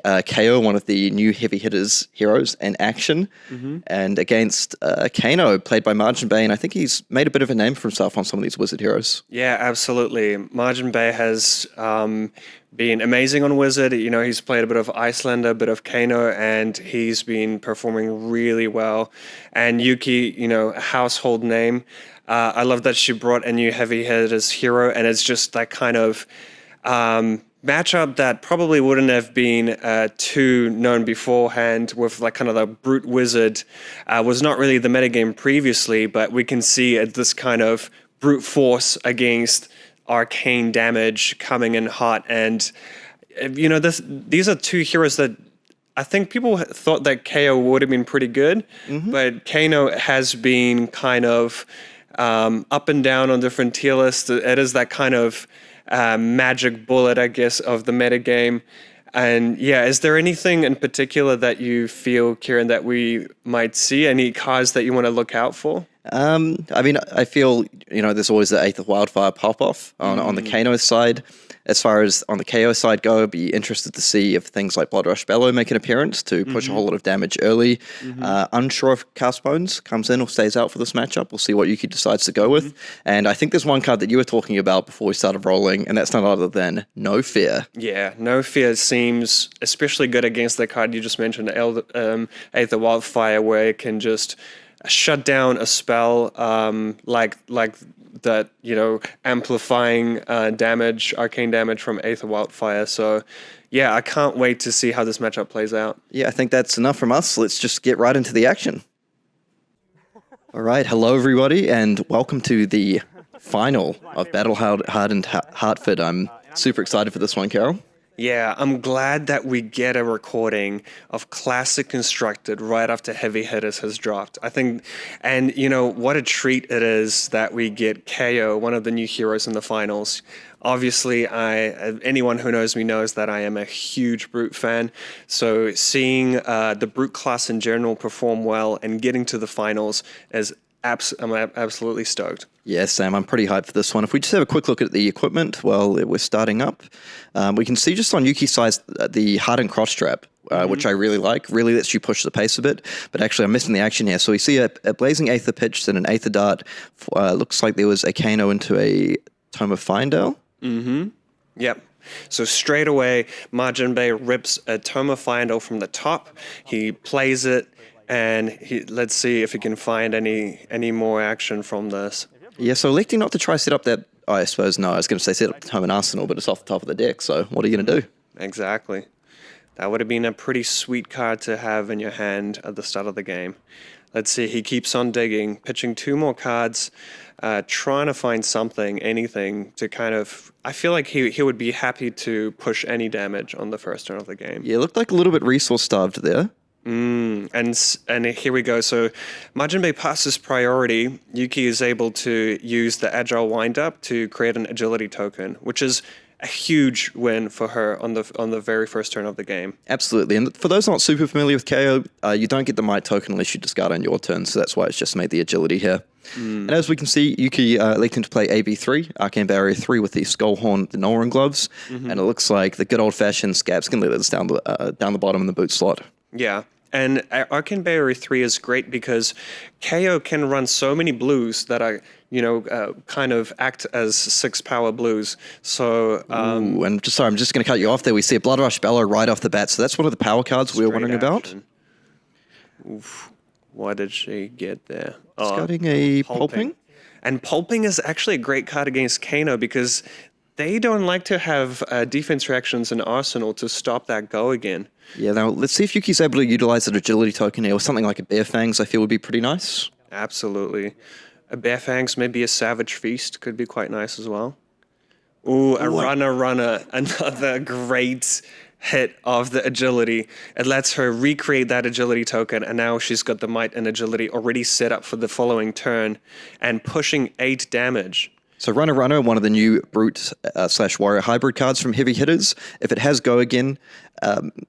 Kayo, one of the new heavy hitters heroes, in action, and against Kano, played by Majin, and I think he's made a bit of a name for himself on some of these Wizard heroes. Yeah, absolutely. Majin has been amazing on Wizard. You know, he's played a bit of Icelander, a bit of Kano, and he's been performing really well. And Yuki, you know, a household name. I love that she brought a new heavy hitters hero, and it's just that kind of matchup that probably wouldn't have been too known beforehand, with like kind of the brute wizard was not really the metagame previously, but we can see this kind of brute force against arcane damage coming in hot. And you know, these are two heroes that I think people thought that Kayo would have been pretty good, but Kano has been kind of up and down on different tier lists. It is that kind of magic bullet, I guess, of the metagame. And yeah, is there anything in particular that you feel, Kieran, that we might see? Any cards that you want to look out for? I mean, I feel, you know, there's always the Eighth of Wildfire pop-off on the Kano side. As far as on the KO side go, I'd be interested to see if things like Blood Rush Bellow make an appearance to push a whole lot of damage early. Unsure if Cast Bones comes in or stays out for this matchup. We'll see what Yuki decides to go with. And I think there's one card that you were talking about before we started rolling, and that's none other than No Fear. Yeah, No Fear seems especially good against the card you just mentioned, Eighth of Wildfire, where it can just shut down a spell like that, you know, amplifying damage, arcane damage from Eighth of Wildfire. So yeah, I can't wait to see how this matchup plays out. Yeah, I think that's enough from us. Let's just get right into the action. All right, hello everybody, and welcome to the final of Hardened Hartford. I'm super excited for this one, Karol. Yeah, I'm glad that we get a recording of Classic Constructed right after Heavy Hitters has dropped. I think, and you know, what a treat it is that we get Kayo, one of the new heroes in the finals. Obviously, anyone who knows me knows that I am a huge Brute fan. So seeing the Brute class in general perform well and getting to the finals is I'm absolutely stoked. Yeah, Sam, I'm pretty hyped for this one. If we just have a quick look at the equipment while we're starting up, we can see just on Yuki's side the Hardened Cross Trap, which I really like. Really lets you push the pace a bit. But actually, I'm missing the action here. So we see a Blazing Aether pitched and an Aether Dart. Looks like there was a Kano into a Tome of Findale. Yep. So straight away, Majin rips a Tome of Findale from the top. He plays it. And let's see if he can find any more action from this. Yeah, so electing not to try set up that, I suppose, no, I was going to say set up the Tome and Arsenal, but it's off the top of the deck, so what are you going to do? Exactly. That would have been a pretty sweet card to have in your hand at the start of the game. Let's see, he keeps on digging, pitching 2 more cards, trying to find something, anything to kind of... I feel like he would be happy to push any damage on the first turn of the game. Yeah, it looked like a little bit resource-starved there. And here we go. So Majin passes priority. Yuki is able to use the Agile Wind-Up to create an agility token, which is a huge win for her on the very first turn of the game. Absolutely. And for those not super familiar with Kayo, you don't get the might token unless you discard on your turn, so that's why it's just made the agility here. And as we can see, Yuki electing to play AB3, Arcane Barrier 3 with the Skull Horn, the Norin gloves, and it looks like the good old-fashioned Scab Skin Leathers down the bottom in the boot slot. Yeah. And Arcane Barrier 3 is great because Kayo can run so many blues that are, kind of act as 6-power blues. So, Ooh, and I'm just going to cut you off there. We see a Blood Rush Bellow right off the bat, so that's one of the power cards we were wondering about. Oof. What did she get there? Discarding a Pulping. And Pulping is actually a great card against Kano because they don't like to have defense reactions in Arsenal to stop that go again. Yeah, now let's see if Yuki's able to utilize an agility token here, or something like a Bear Fangs I feel would be pretty nice. Absolutely. A Bear Fangs, maybe a Savage Feast could be quite nice as well. Ooh, a Runner, another great hit of the agility. It lets her recreate that agility token, and now she's got the might and agility already set up for the following turn, and pushing 8 damage. So Runner, one of the new Brute / Warrior hybrid cards from Heavy Hitters. If it has Go Again,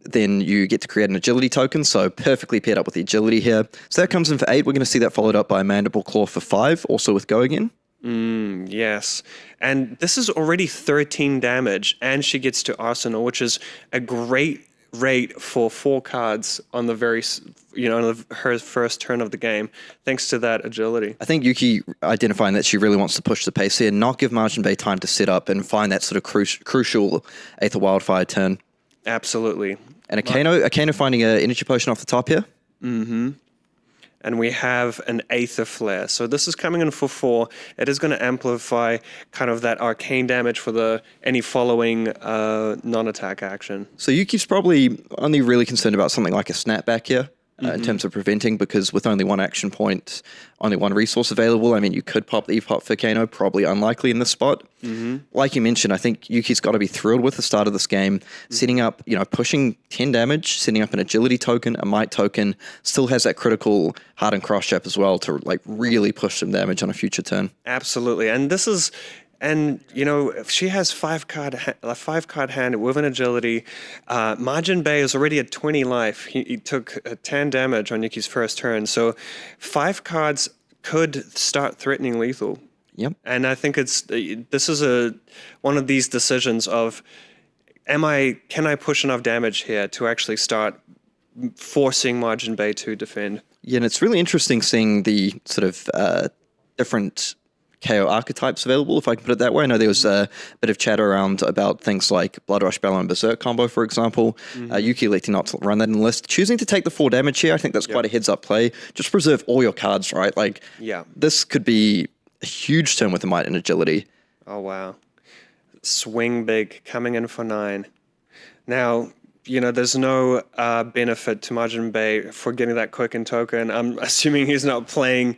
then you get to create an agility token, so perfectly paired up with the agility here. So that comes in for 8. We're going to see that followed up by Mandible Claw for 5, also with Go Again. Yes. And this is already 13 damage, and she gets to Arsenal, which is a great rate for 4 cards on the her first turn of the game, thanks to that agility. I think Yuki identifying that she really wants to push the pace here, not give Majin Bay time to sit up and find that sort of crucial Aether Wildfire turn. Absolutely. And a Kano finding an energy potion off the top here. Mm-hmm. And we have an Aether Flare. So this is coming in for 4. It is going to amplify kind of that arcane damage for any following non-attack action. So Yuki's probably only really concerned about something like a snapback here. In terms of preventing, because with only 1 action point, only 1 resource available, I mean, you could pop the Eve Hop for Kano, probably unlikely in this spot. Like you mentioned, I think Yuki's got to be thrilled with the start of this game, setting up, pushing 10 damage, setting up an agility token, a might token, still has that critical Hardened Cross Trap as well to really push some damage on a future turn. Absolutely. And this is... And, if she has 5-card hand with an agility, Majin Bay is already at 20 life. He took 10 damage on Yuki's first turn. So 5 cards could start threatening lethal. Yep. And I think this is one of these decisions of, can I push enough damage here to actually start forcing Majin Bay to defend? Yeah, and it's really interesting seeing the sort of different KO archetypes available, if I can put it that way. I know there was a bit of chatter around about things like Blood Rush Bellow and Berserk combo, for example. Yuki electing not to run that in the list. Choosing to take the 4 damage here, I think that's quite a heads-up play. Just preserve all your cards, right? This could be a huge turn with the might and agility. Oh, wow. Swing big, coming in for 9. Now, there's no benefit to Majin Bay for getting that quicken token. I'm assuming he's not playing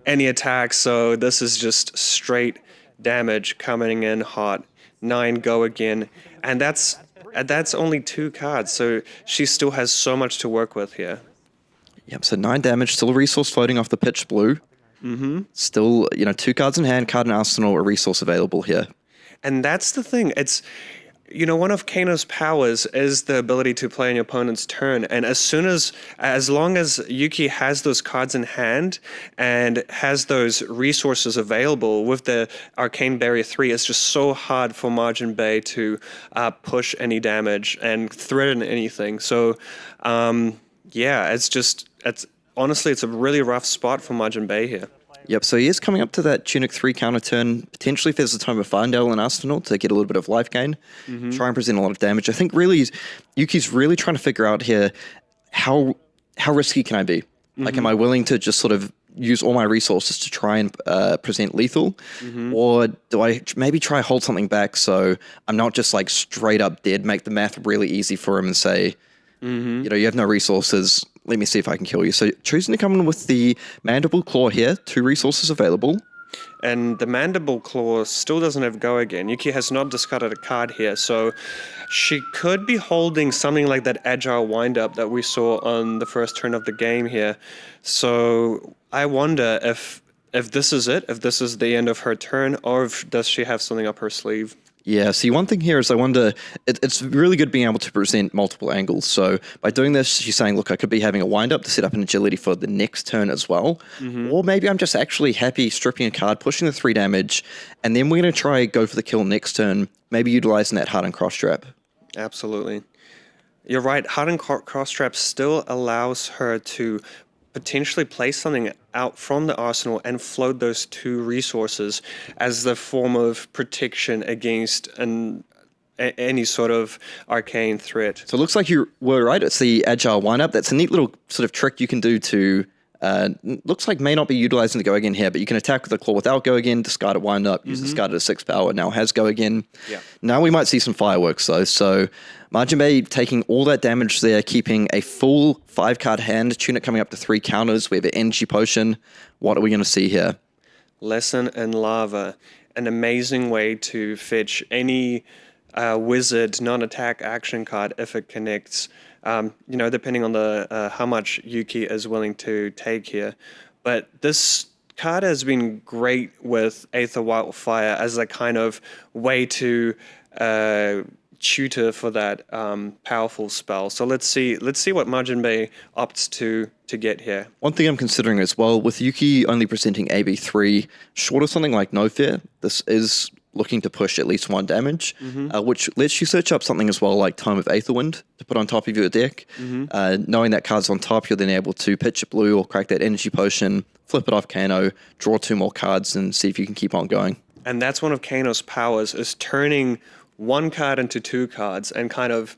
any attacks, so this is just straight damage coming in hot. 9 Go Again, and that's only 2 cards, so she still has so much to work with here. Yep, so 9 damage, still a resource floating off the pitch blue. Still, 2 cards in hand, card in arsenal, a resource available here. And that's the thing. It's... one of Kano's powers is the ability to play on your opponent's turn. And as long as Yuki has those cards in hand and has those resources available with the Arcane Barrier 3, it's just so hard for Majin Bay to push any damage and threaten anything. So, honestly, it's a really rough spot for Majin Bay here. Yep, so he is coming up to that Tunic 3 counter turn, potentially if there's a time of Findale in Arsenal to get a little bit of life gain, try and present a lot of damage. I think really Yuki's really trying to figure out here how risky can I be? Am I willing to just sort of use all my resources to try and present lethal? Or do I maybe try hold something back so I'm not just straight up dead, make the math really easy for him and say, you have no resources, let me see if I can kill you. So choosing to come in with the Mandible Claw here, 2 resources available. And the Mandible Claw still doesn't have Go Again. Yuki has not discarded a card here, so she could be holding something like that Agile Wind-Up that we saw on the first turn of the game here. So I wonder if this is it, if this is the end of her turn, or does she have something up her sleeve? Yeah, see, one thing here is I wonder, it's really good being able to present multiple angles. So by doing this, she's saying, look, I could be having a wind-up to set up an agility for the next turn as well. Or maybe I'm just actually happy stripping a card, pushing the 3 damage, and then we're going to try go for the kill next turn, maybe utilizing that Hardened cross trap. Absolutely. You're right. Hardened cross trap still allows her to potentially play something out from the arsenal and float those 2 resources as the form of protection against any sort of arcane threat. So it looks like you were right. It's the agile wind-up. That's a neat little sort of trick you can do to... looks like may not be utilizing the go again here, but you can attack with the claw without go again, discard it wind up, use discard at a 6 power, now has go again. Yeah. Now we might see some fireworks though. So Majin Bay taking all that damage there, keeping a full 5-card hand, tunic coming up to 3 counters. We have an energy potion. What are we going to see here? Lesson in Lava, an amazing way to fetch any wizard non-attack action card if it connects. Depending on the how much Yuki is willing to take here. But this card has been great with Aether Wildfire as a kind of way to tutor for that powerful spell. So let's see what Majin Bay opts to get here. One thing I'm considering as well, with Yuki only presenting AB3, short of something like No Fear, this is looking to push at least 1 damage, which lets you search up something as well like Tome of Aetherwind to put on top of your deck. Knowing that card's on top, you're then able to pitch it blue or crack that energy potion, flip it off Kano, draw 2 more cards and see if you can keep on going. And that's one of Kano's powers, is turning 1 card into 2 cards, and kind of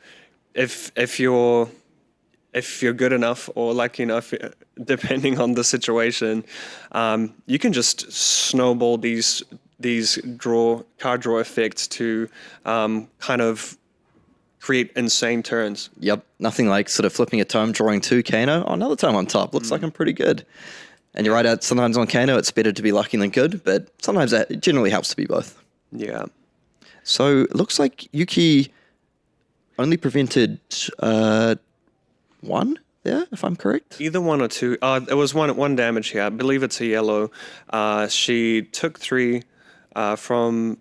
if you're good enough or lucky enough, depending on the situation, you can just snowball these card draw effects to kind of create insane turns. Yep, nothing like sort of flipping a tome, drawing 2 Kano. Oh, another tome on top. Looks like I'm pretty good. And you're right, sometimes on Kano it's better to be lucky than good, but sometimes it generally helps to be both. Yeah. So it looks like Yuki only prevented 1 there, if I'm correct. Either 1 or 2. It was one damage here. I believe it's a yellow. She took 3 from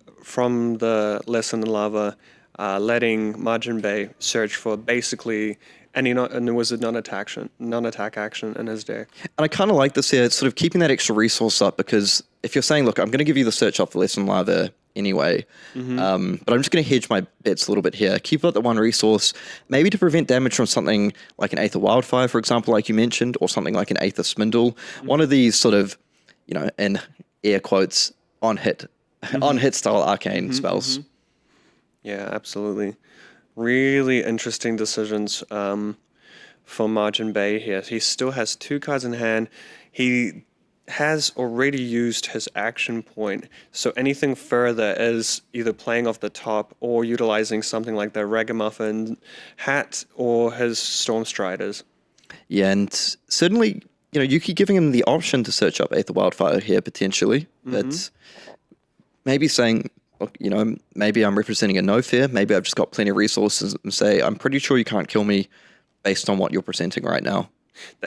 the Lesson in Lava, letting Majin Bay search for basically any wizard non-attack action in his deck. And I kind of like this here, it's sort of keeping that extra resource up, because if you're saying, look, I'm going to give you the search off the Lesson in Lava anyway, but I'm just going to hedge my bets a little bit here. Keep up the 1 resource, maybe to prevent damage from something like an Aether Wildfire, for example, like you mentioned, or something like an Aether Spindle. One of these sort of, in air quotes, on hit style arcane spells. Yeah, absolutely. Really interesting decisions for Majin Bay here. He still has 2 cards in hand. He has already used his action point, so anything further is either playing off the top or utilizing something like the Ragamuffin hat or his Storm Striders. Yeah, and certainly, Yuki giving him the option to search up Aether Wildfire here potentially, but maybe saying, look, maybe I'm representing a No Fear, maybe I've just got plenty of resources and say, I'm pretty sure you can't kill me based on what you're presenting right now.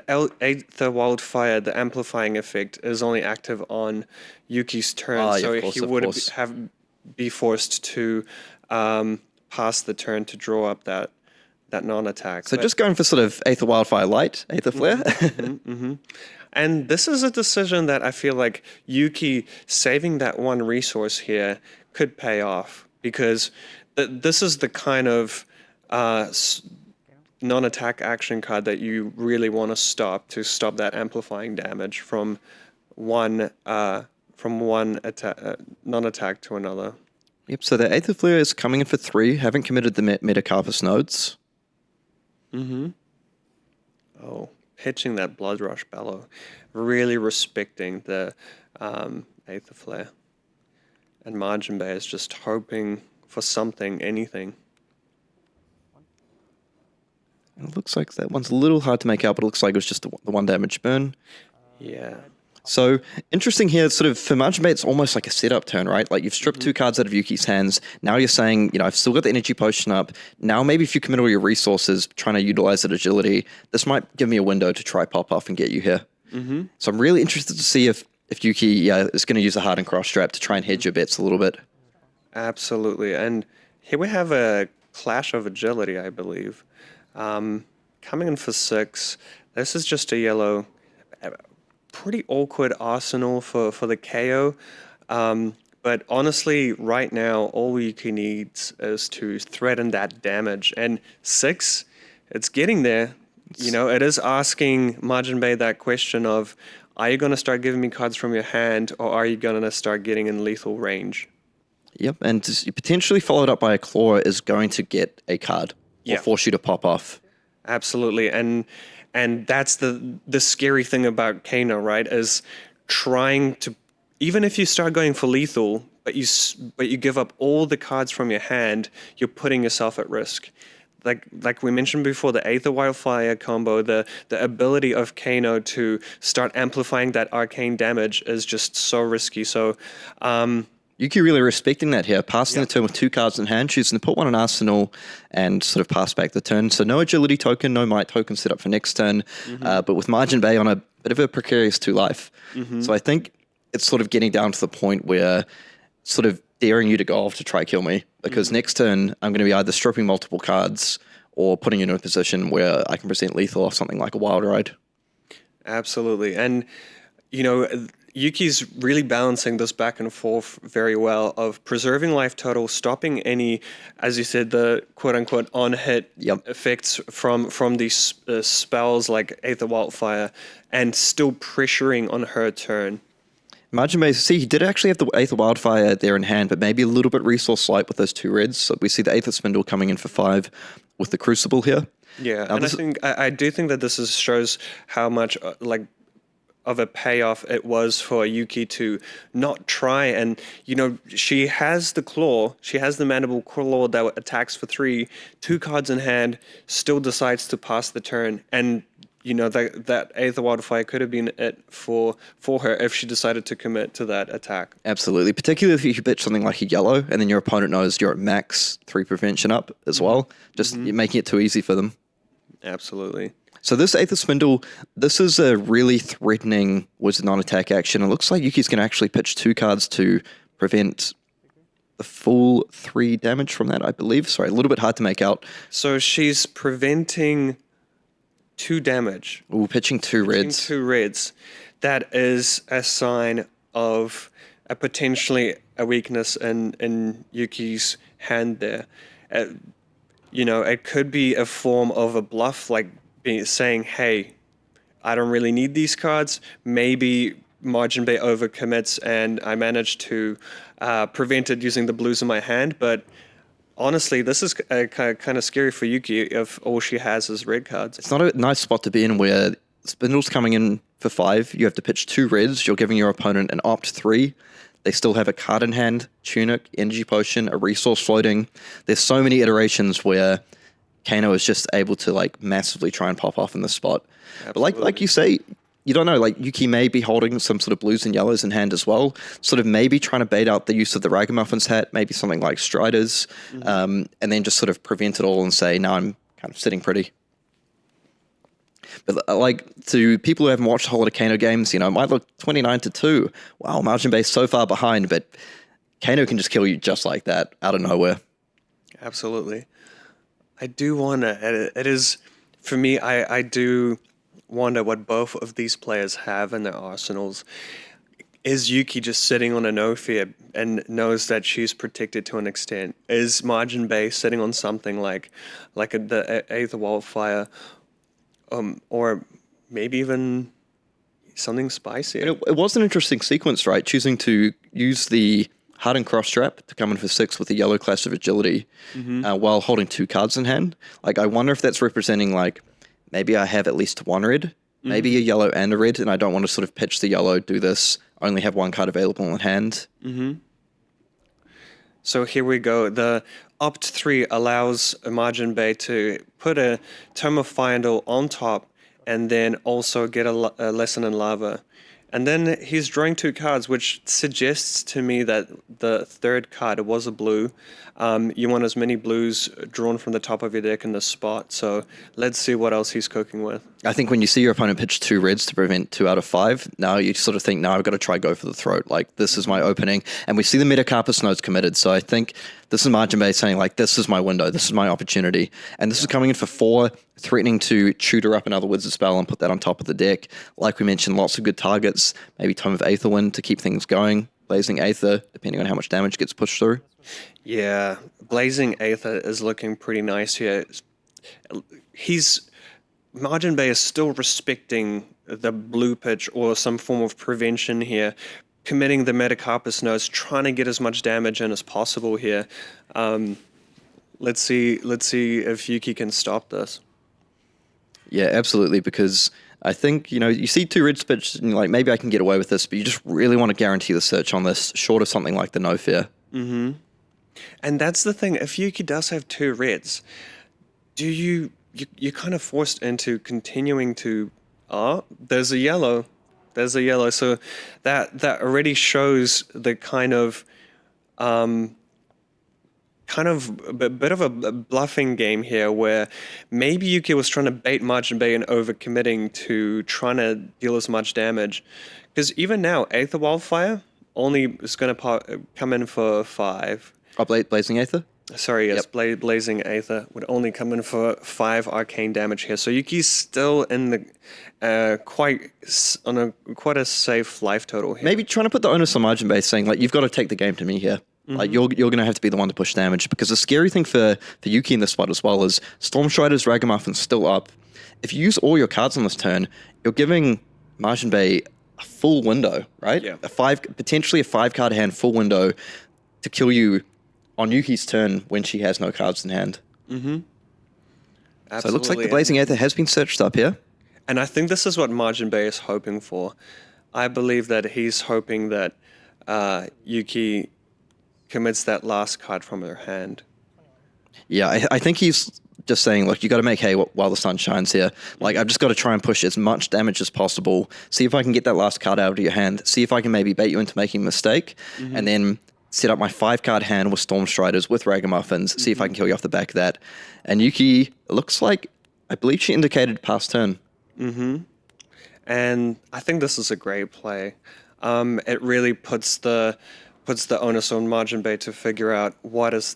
The Wildfire, the amplifying effect, is only active on Yuki's turn, so he would be forced to pass the turn to draw up that non-attack. So just going for sort of Aether Wildfire Light, Aether Flare. And this is a decision that I feel like Yuki saving that 1 resource here could pay off, because this is the kind of non-attack action card that you really want to stop that amplifying damage from one non-attack to another. Yep, so the Aether Flare is coming in for 3, haven't committed the Metacarpus nodes. Oh, pitching that Blood Rush Bellow. Really respecting the Aether Flare. And Majin Bay is just hoping for something, anything. It looks like that one's a little hard to make out, but it looks like it was just the 1 damage burn. Yeah. So, interesting here, sort of, for Majin Bay, it's almost like a setup turn, right? Like, you've stripped 2 cards out of Yuki's hands. Now you're saying, I've still got the energy potion up. Now maybe if you commit all your resources, trying to utilize that agility, this might give me a window to try pop off and get you here. So I'm really interested to see if Yuki is going to use a Hardened Cross Strap to try and hedge your bets a little bit. Absolutely. And here we have a clash of agility, I believe. Coming in for 6. This is just a yellow. Pretty awkward arsenal for the Kayo. But honestly, right now, all Yuki needs is to threaten that damage. And 6, it's getting there. It is asking Majin Bay that question of, are you going to start giving me cards from your hand, or are you going to start getting in lethal range? Yep, and potentially followed up by a claw is going to get a card or force you to pop off. Absolutely, and that's the scary thing about Kano, right? Is trying to, even if you start going for lethal, but you give up all the cards from your hand, you're putting yourself at risk. Like we mentioned before, the Aether Wildfire combo, the ability of Kano to start amplifying that arcane damage is just so risky. So, Yuki really respecting that here, passing the turn with 2 cards in hand, choosing to put one in arsenal and sort of pass back the turn. So no agility token, no might token set up for next turn, but with Majin Bay on a bit of a precarious 2 life. So I think it's sort of getting down to the point where sort of daring you to go off to try kill me, because next turn I'm going to be either stripping multiple cards or putting you in a position where I can present lethal off something like a Wild Ride. Absolutely. And, Yuki's really balancing this back and forth very well of preserving life total, stopping any, as you said, the quote-unquote on-hit effects from these spells like Aether Wildfire, and still pressuring on her turn. Majin Bay, see, he did actually have the Aether Wildfire there in hand, but maybe a little bit resource light with those 2 reds. So we see the Aether Spindle coming in for 5 with the Crucible here. Yeah, and I do think that this shows how much of a payoff it was for Yuki to not try, and she has the claw, she has the Mandible Claw that attacks for 3, 2 cards in hand, still decides to pass the turn, and that Aether Wildfire could have been it for her if she decided to commit to that attack. Absolutely, particularly if you pitch something like a yellow and then your opponent knows you're at max 3 prevention up as well, just making it too easy for them. Absolutely. So this Aether Spindle, this is a really threatening Wizard non-attack action. It looks like Yuki's going to actually pitch 2 cards to prevent the full 3 damage from that, I believe. Sorry, a little bit hard to make out. So she's preventing 2 damage. Ooh, pitching 2 reds. 2 reds. That is a sign of a potentially a weakness in Yuki's hand there. It could be a form of a bluff, like saying, hey, I don't really need these cards. Maybe Majin Bay overcommits and I managed to prevent it using the blues in my hand. But honestly, this is kind of scary for Yuki if all she has is red cards. It's not a nice spot to be in where Spindle's coming in for 5. You have to pitch 2 reds. You're giving your opponent an opt 3. They still have a card in hand, Tunic, Energy Potion, a resource floating. There's so many iterations where Kano is just able to massively try and pop off in this spot. Absolutely. But like you say, you don't know, Yuki may be holding some sort of blues and yellows in hand as well, sort of maybe trying to bait out the use of the Ragamuffins hat, maybe something like Striders, and then just sort of prevent it all and say, no, I'm kind of sitting pretty. But to people who haven't watched a whole lot of Kano games, it might look 29-2. Wow, Majin Bay's so far behind, but Kano can just kill you just like that, out of nowhere. Absolutely. I do wonder, it is, for me, I do wonder what both of these players have in their arsenals. Is Yuki just sitting on a no fear and knows that she's protected to an extent? Is Majin Bay sitting on something like the Aether Wildfire, or maybe even something spicy? It was an interesting sequence, right? Choosing to use the Hardened Cross Trap to come in for 6 with a yellow class of agility while holding 2 cards in hand. I wonder if that's representing maybe I have at least 1 red, maybe a yellow and a red, and I don't want to sort of pitch the yellow, do this, only have 1 card available in hand. So here we go. The opt 3 allows Majin Bay to put a Tome of Findle on top and then also get a Lesson in Lava. And then he's drawing 2 cards, which suggests to me that the third card was a blue. You want as many blues drawn from the top of your deck in this spot. So let's see what else he's cooking with. I think when you see your opponent pitch 2 reds to prevent 2 out of 5, now you sort of think, no, I've got to try go for the throat. Like, this is my opening. And we see the Metacarpus nodes committed. So I think this is Majin Bay saying, like, this is my window. This is my opportunity. And this is coming in for 4, threatening to tutor up another wizard spell and put that on top of the deck. Like we mentioned, lots of good targets. Maybe Tome of Aetherwind to keep things going. Blazing Aether, depending on how much damage gets pushed through. Yeah, Blazing Aether is looking pretty nice here. Majin Bay is still respecting the blue pitch or some form of prevention here, committing the Metacarpus nodes, trying to get as much damage in as possible here. Let's see if Yuki can stop this. Yeah, absolutely, because I think, you see 2 reds pitched and you're like, maybe I can get away with this, but you just really want to guarantee the search on this, short of something like the No Fear. Mm-hmm. And that's the thing, if Yuki does have 2 reds, you're kind of forced into continuing to, there's a yellow, so that already shows the kind of a bit of a bluffing game here, where maybe Yuki was trying to bait Majin Bay and overcommitting to trying to deal as much damage. Because even now, Aether Wildfire only is going to come in for 5. Oh, Blazing Aether? Sorry, yes, Yep. Blazing Aether would only come in for 5 arcane damage here. So Yuki's still in the quite a safe life total here. Maybe trying to put the onus on Majin Bay, saying, like, you've got to take the game to me here. Mm-hmm. Like, you're going to have to be the one to push damage, because the scary thing for Yuki in this spot as well is Stormstrider's Ragamuffin's still up. If you use all your cards on this turn, you're giving Majin Bay a full window, right? Yeah. Potentially a 5-card hand full window to kill you on Yuki's turn when she has no cards in hand. Mm-hmm. Absolutely. So it looks like the Blazing Aether has been searched up here. And I think this is what Majin Bay is hoping for. I believe that he's hoping that Yuki commits that last card from her hand. Yeah, I think he's just saying, look, you got to make hay while the sun shines here. Like, I've just got to try and push as much damage as possible. See if I can get that last card out of your hand. See if I can maybe bait you into making a mistake. Mm-hmm. And then set up my 5-card hand with Stormstriders, with Ragamuffins. See if I can kill you off the back of that. And Yuki, looks like, I believe she indicated pass turn. Mm-hmm. And I think this is a great play. It really puts the onus on Majin Bay to figure out what is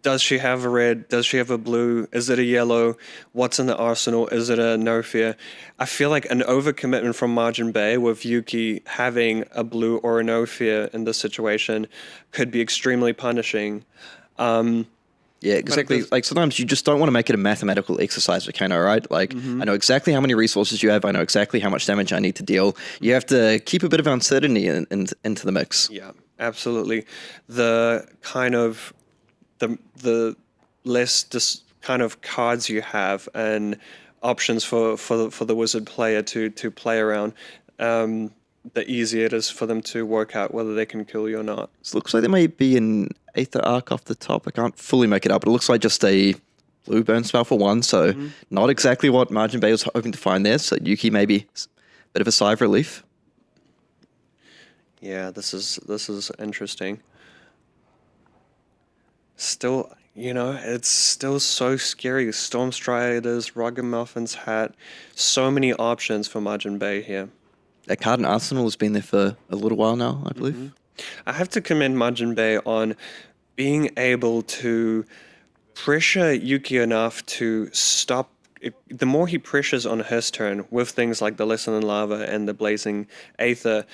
does she have a red? Does she have a blue? Is it a yellow? What's in the arsenal? Is it a no fear? I feel like an overcommitment from Majin Bay with Yuki having a blue or a no fear in this situation could be extremely punishing. Yeah, exactly. Like, sometimes you just don't want to make it a mathematical exercise with Kano, right? Like, I know exactly how many resources you have. I know exactly how much damage I need to deal. You have to keep a bit of uncertainty into the mix. Yeah, absolutely. The kind of the less kind of cards you have and options for the wizard player to play around, the easier it is for them to work out whether they can kill you or not. So it looks like there may be an Aether Arc off the top. I can't fully make it out, but it looks like just a blue burn spell for 1, so not exactly what Majin Bay was hoping to find there. So Yuki maybe a bit of a sigh of relief. Yeah, this is interesting. Still, it's still so scary. Stormstriders, Ragamuffins hat, so many options for Majin Bay here. That card in Arsenal has been there for a little while now, I believe. Mm-hmm. I have to commend Majin Bay on being able to pressure Yuki enough to stop. The more he pressures on his turn with things like the Lesson in Lava and the Blazing Aether,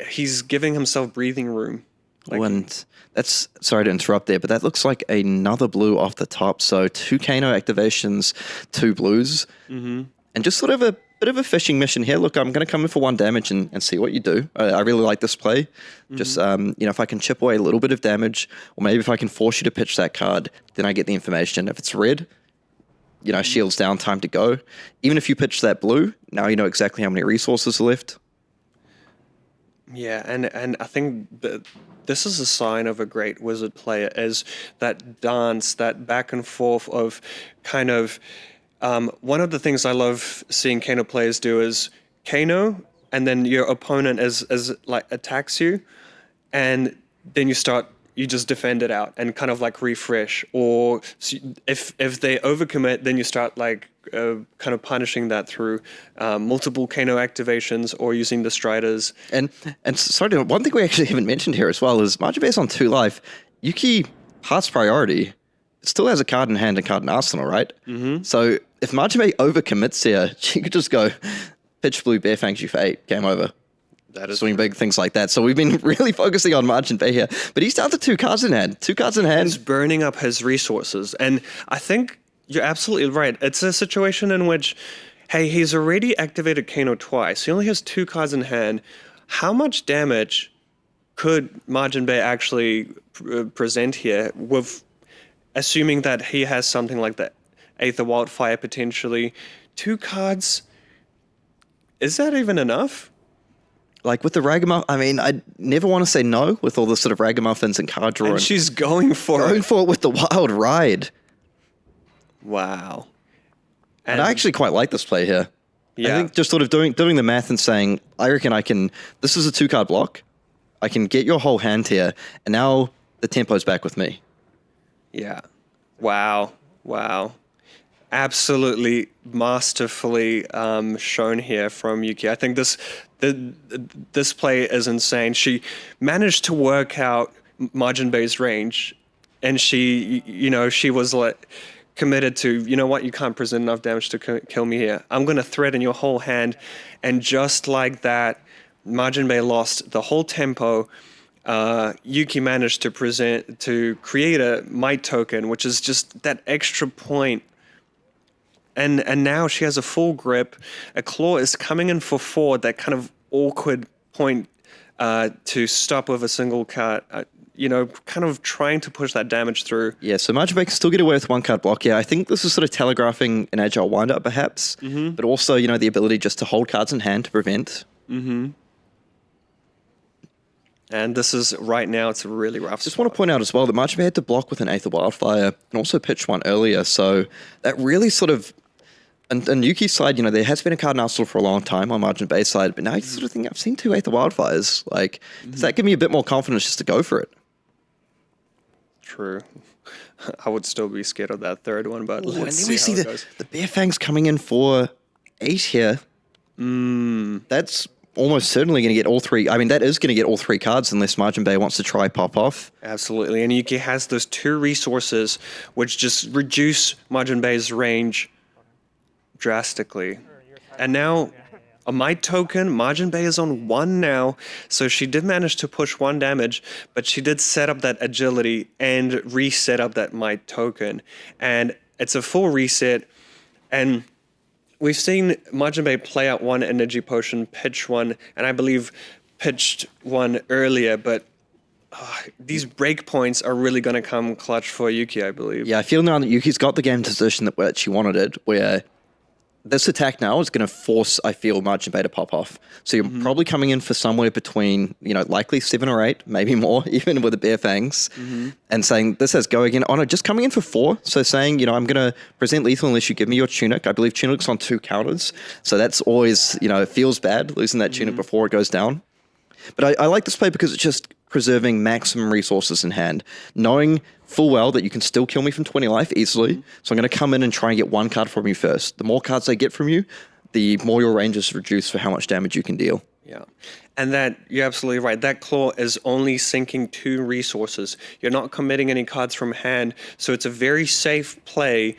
he's giving himself breathing room. And that's, sorry to interrupt there, but that looks like another blue off the top. So 2 Kano activations, 2 blues, and just sort of a bit of a fishing mission here. Look, I'm going to come in for 1 damage and see what you do. I really like this play. Just, if I can chip away a little bit of damage, or maybe if I can force you to pitch that card, then I get the information. If it's red, shields down, time to go. Even if you pitch that blue, now you know exactly how many resources are left. Yeah, and I think that this is a sign of a great wizard player, is that dance, that back and forth of kind of, one of the things I love seeing Kano players do is Kano, and then your opponent is like attacks you, and then you just defend it out and kind of like refresh. Or if they overcommit, then you start like kind of punishing that through multiple Kano activations or using the Striders. And sorry, one thing we actually haven't mentioned here as well is Majin Bei's on 2 life. Yuki, Heart's priority, still has a card in hand and card in arsenal, right? Mm-hmm. So if Majin Bei overcommits here, she could just go pitch blue, bare fangs you for 8, game over. That is swing big, things like that. So we've been really focusing on Majin Bei here, but he's down to 2 cards in hand. 2 cards in hand. He's burning up his resources, and I think you're absolutely right. It's a situation in which, hey, he's already activated Kano twice. He only has 2 cards in hand. How much damage could Majin Bei actually present here, with assuming that he has something like the Aether Wildfire potentially? 2 cards. Is that even enough? Like with the Ragamuffin, I mean, I never want to say no with all the sort of Ragamuffins and card draw. And she's going for it with the Wild Ride. Wow. And I actually quite like this play here. Yeah. I think just sort of doing the math and saying, I reckon this is a 2-card block. I can get your whole hand here, and now the tempo's back with me. Yeah. Wow. Absolutely masterfully shown here from Yuki. I think this play is insane. She managed to work out Majin Bei's range, and she was like committed to, you know what, you can't present enough damage to kill me here. I'm going to threaten your whole hand. And just like that, Majin Bei lost the whole tempo. Yuki managed to create a might token, which is just that extra point. And now she has a full grip. A claw is coming in for 4, that kind of awkward point to stop with a single card. Kind of trying to push that damage through. Yeah, so Majin Bei can still get away with 1-card block. Yeah, I think this is sort of telegraphing an agile windup, perhaps, but also, the ability just to hold cards in hand to prevent. Mm-hmm. And this is, right now, it's a really rough Just want to point out as well that Majin Bei had to block with an Aether Wildfire and also pitch one earlier, so that really sort of... And Yuki's side, there has been a card in arsenal for a long time on Majin Bei's side, but now you sort of think, I've seen 2 Aether Wildfires. Like, does that give me a bit more confidence just to go for it? True. I would still be scared of that 3rd one, but let's see. We see the Bare Fangs coming in for 8 here. That's almost certainly going to get all 3. I mean, that is going to get all 3 cards unless Majin Bei wants to try pop off. Absolutely. And Yuki has those 2 resources, which just reduce Majin Bei's range drastically. And now a might token, Majin Bei is on 1 now, so she did manage to push 1 damage, but she did set up that agility and reset up that might token. And it's a full reset, and we've seen Majin Bei play out 1 energy potion, pitch 1, and I believe pitched 1 earlier, but these breakpoints are really going to come clutch for Yuki, I believe. Yeah, I feel now that Yuki's got the game position that she wanted it, where this attack now is going to force, I feel, Majin Bei to pop off. So you're probably coming in for somewhere between, likely 7 or 8, maybe more, even with the Bare Fangs, and saying, this has go again. Oh no, just coming in for 4. So saying, I'm going to present lethal unless you give me your tunic. I believe tunic's on 2 counters. So that's always, it feels bad losing that tunic before it goes down. But I like this play because it's just preserving maximum resources in hand, knowing full well that you can still kill me from 20 life easily. So I'm going to come in and try and get 1 card from you first. The more cards I get from you, the more your range is reduced for how much damage you can deal. Yeah. And that, you're absolutely right. That claw is only sinking 2 resources. You're not committing any cards from hand. So it's a very safe play,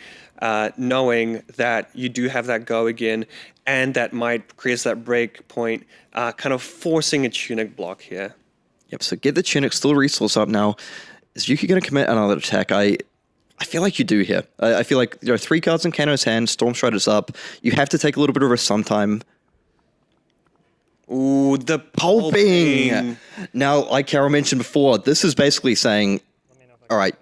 knowing that you do have that go again, and that might create that break point, kind of forcing a tunic block here. Yep, so get the tunic, still resource up now. Is Yuki going to commit another attack? I feel like you do here. I feel like there are 3 cards in Kano's hand, Storm Strider's up. You have to take a little bit of risk sometime. Ooh, the pulping. Now, like Karol mentioned before, this is basically saying, all right,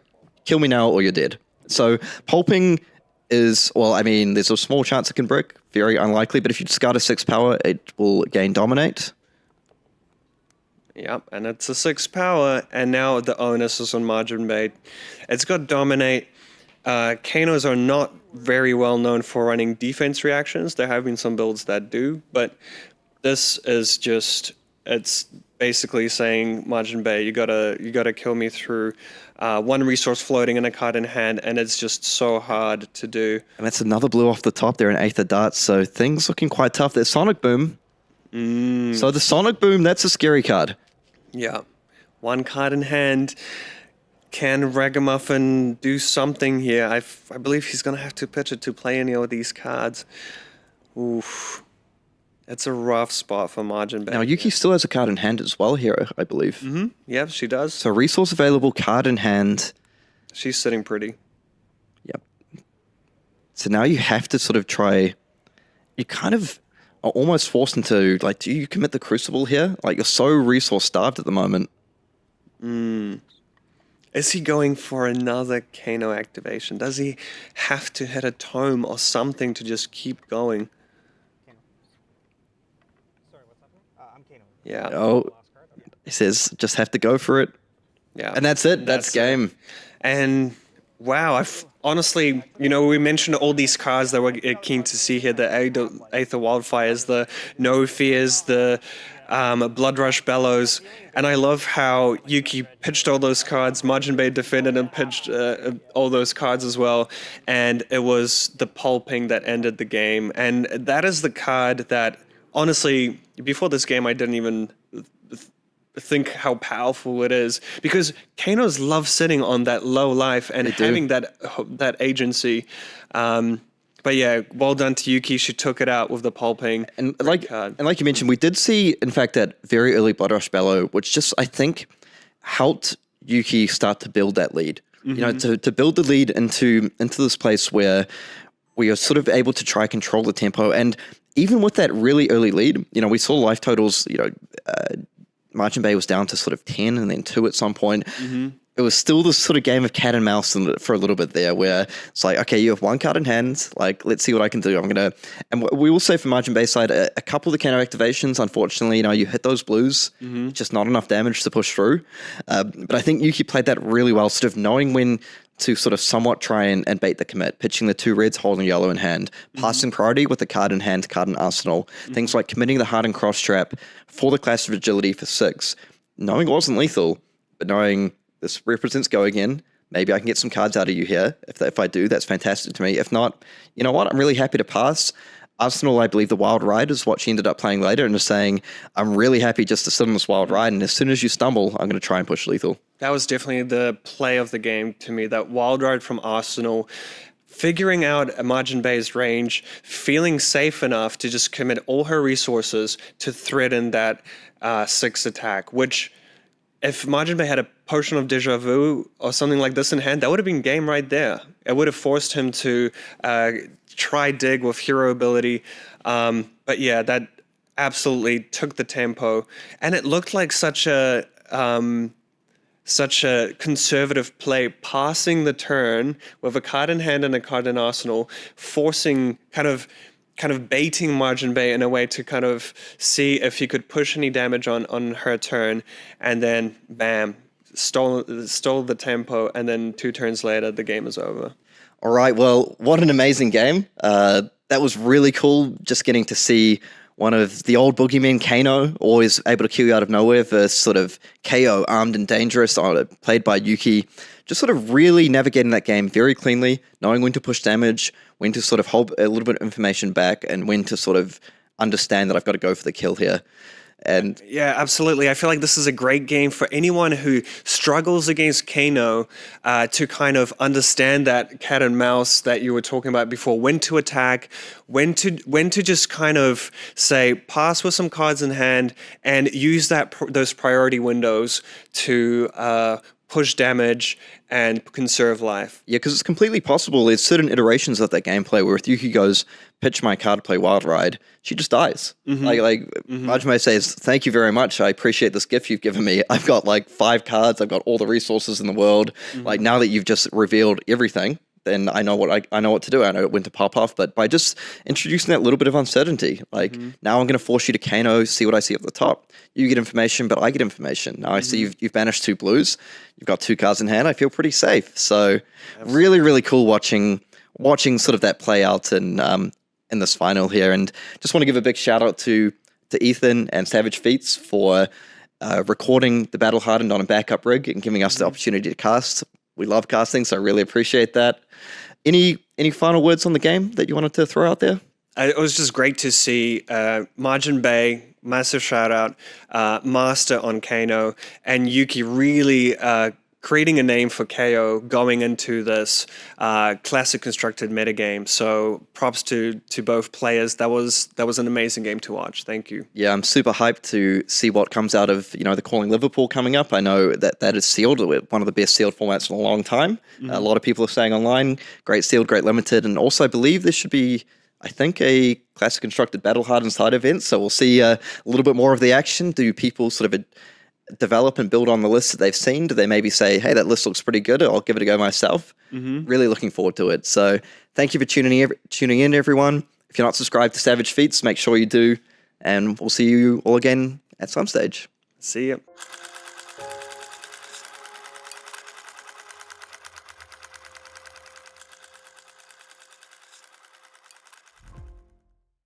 kill me now or you're dead. So pulping is, well, I mean, there's a small chance it can brick, very unlikely, but if you discard a 6 power, it will gain dominate. Yep, and it's a 6 power, and now the onus is on Majin Bei. It's got dominate. Kanos are not very well known for running defense reactions. There have been some builds that do, but This is just, it's basically saying, Majin Bay, you gotta kill me through one resource floating and a card in hand, and it's just so hard to do. And that's another blue off the top there in Eighth of Darts, so things looking quite tough. There's Sonic Boom. So the Sonic Boom, that's a scary card. Yeah. One card in hand. Can Ragamuffin do something here? I believe he's going to have to pitch it to play any of these cards. Oof. It's a rough spot for Majin Bay. Now, Yuki still has a card in hand as well here, I believe. Mm-hmm. Yeah, she does. So resource available, card in hand. She's sitting pretty. Yep. So now you have to sort of try... You kind of are almost forced into, like, do you commit the Crucible here? Like, you're so resource starved at the moment. Is he going for another Kano activation? Does he have to hit a tome or something to just keep going? Sorry, what's happening? I'm Kano. Yeah. Oh, he says, just have to go for it. Yeah. And that's it. That's game. And wow, honestly, we mentioned all these cards that we're keen to see here. The Aether Wildfires, the No Fears, the Blood Rush Bellows. And I love how Yuki pitched all those cards. Majin Bay defended and pitched all those cards as well. And it was the pulping that ended the game. And that is the card that, honestly, before this game, I didn't even think how powerful it is, because Kanos love sitting on that low life and having that agency. But yeah, well done to Yuki. She took it out with the pulping. And like you mentioned, we did see, in fact, that very early Blood Rush Bellow, which just, I think, helped Yuki start to build that lead. Mm-hmm. To build the lead into this place where we are sort of able to try control the tempo. And even with that really early lead, we saw life totals, Majin Bay was down to sort of 10 and then 2 at some point. Mm-hmm. It was still this sort of game of cat and mouse for a little bit there, where it's like, okay, you have one card in hand, like, let's see what I can do. And we will say for Majin Bay side, a couple of the Kano activations, unfortunately, you hit those blues, just not enough damage to push through. But I think Yuki played that really well, sort of knowing when to sort of somewhat try and bait the commit, pitching the 2 reds, holding yellow in hand, passing priority with the card in hand, card in arsenal, things like committing the Hardened Cross Trap for the Clash of Agility for 6, knowing it wasn't lethal, but knowing this represents go again. Maybe I can get some cards out of you here. If I do, that's fantastic to me. If not, you know what? I'm really happy to pass. Arsenal, I believe the Wild Ride is what she ended up playing later, and is saying, I'm really happy just to sit on this Wild Ride, and as soon as you stumble, I'm going to try and push lethal. That was definitely the play of the game to me, that Wild Ride from Arsenal, figuring out Majin Bay's range, feeling safe enough to just commit all her resources to threaten that 6 attack, which, if Majin Bay had a Potion of Deja Vu or something like this in hand, that would have been game right there. It would have forced him to try dig with hero ability. But yeah, that absolutely took the tempo. And it looked like such a conservative play, passing the turn with a card in hand and a card in arsenal, forcing kind of baiting Majin Bay in a way to kind of see if he could push any damage on her turn, and then bam, stole the tempo, and then 2 turns later the game is over. All right, well, what an amazing game. That was really cool, just getting to see one of the old boogeymen, Kano, always able to kill you out of nowhere, versus sort of Kayo, armed and dangerous, played by Yuki. Just sort of really navigating that game very cleanly, knowing when to push damage, when to sort of hold a little bit of information back, and when to sort of understand that I've got to go for the kill here. And yeah, absolutely. I feel like this is a great game for anyone who struggles against Kano to kind of understand that cat and mouse that you were talking about before, when to attack, when to just kind of say pass with some cards in hand and use those priority windows to push damage and conserve life. Yeah, because it's completely possible. There's certain iterations of that gameplay where if Yuki goes, pitch my card, play Wild Ride, she just dies. Majin Bay says, thank you very much. I appreciate this gift you've given me. I've got like 5 cards. I've got all the resources in the world. Like, now that you've just revealed everything, then I know what to do. I know when to pop off. But by just introducing that little bit of uncertainty, like now I'm going to force you to Kano, see what I see at the top. You get information, but I get information. Now I see you've banished 2 blues. You've got 2 cards in hand. I feel pretty safe. So really, really cool watching sort of that play out in this final here. And just want to give a big shout out to to Ethan and Savage Feats for recording the Battle Hardened on a backup rig and giving us the opportunity to cast. We love casting, so I really appreciate that. Any final words on the game that you wanted to throw out there? It was just great to see Majin Bay, massive shout out, Master on Kano, and Yuki really creating a name for Kayo going into this classic constructed metagame. So props to both players. That was an amazing game to watch. Thank you. Yeah, I'm super hyped to see what comes out of the Calling Liverpool coming up. I know that is sealed, one of the best sealed formats in a long time. A lot of people are saying online, great sealed, great limited, and also I believe there should be, I think, a classic constructed Battle Hardened side event. So we'll see a little bit more of the action. Do people sort of develop and build on the list that they've seen? Do they maybe say, hey, that list looks pretty good, I'll give it a go myself? Really looking forward to it. So thank you for tuning in, everyone. If you're not subscribed to Savage Feats, make sure you do. And we'll see you all again at some stage. See you.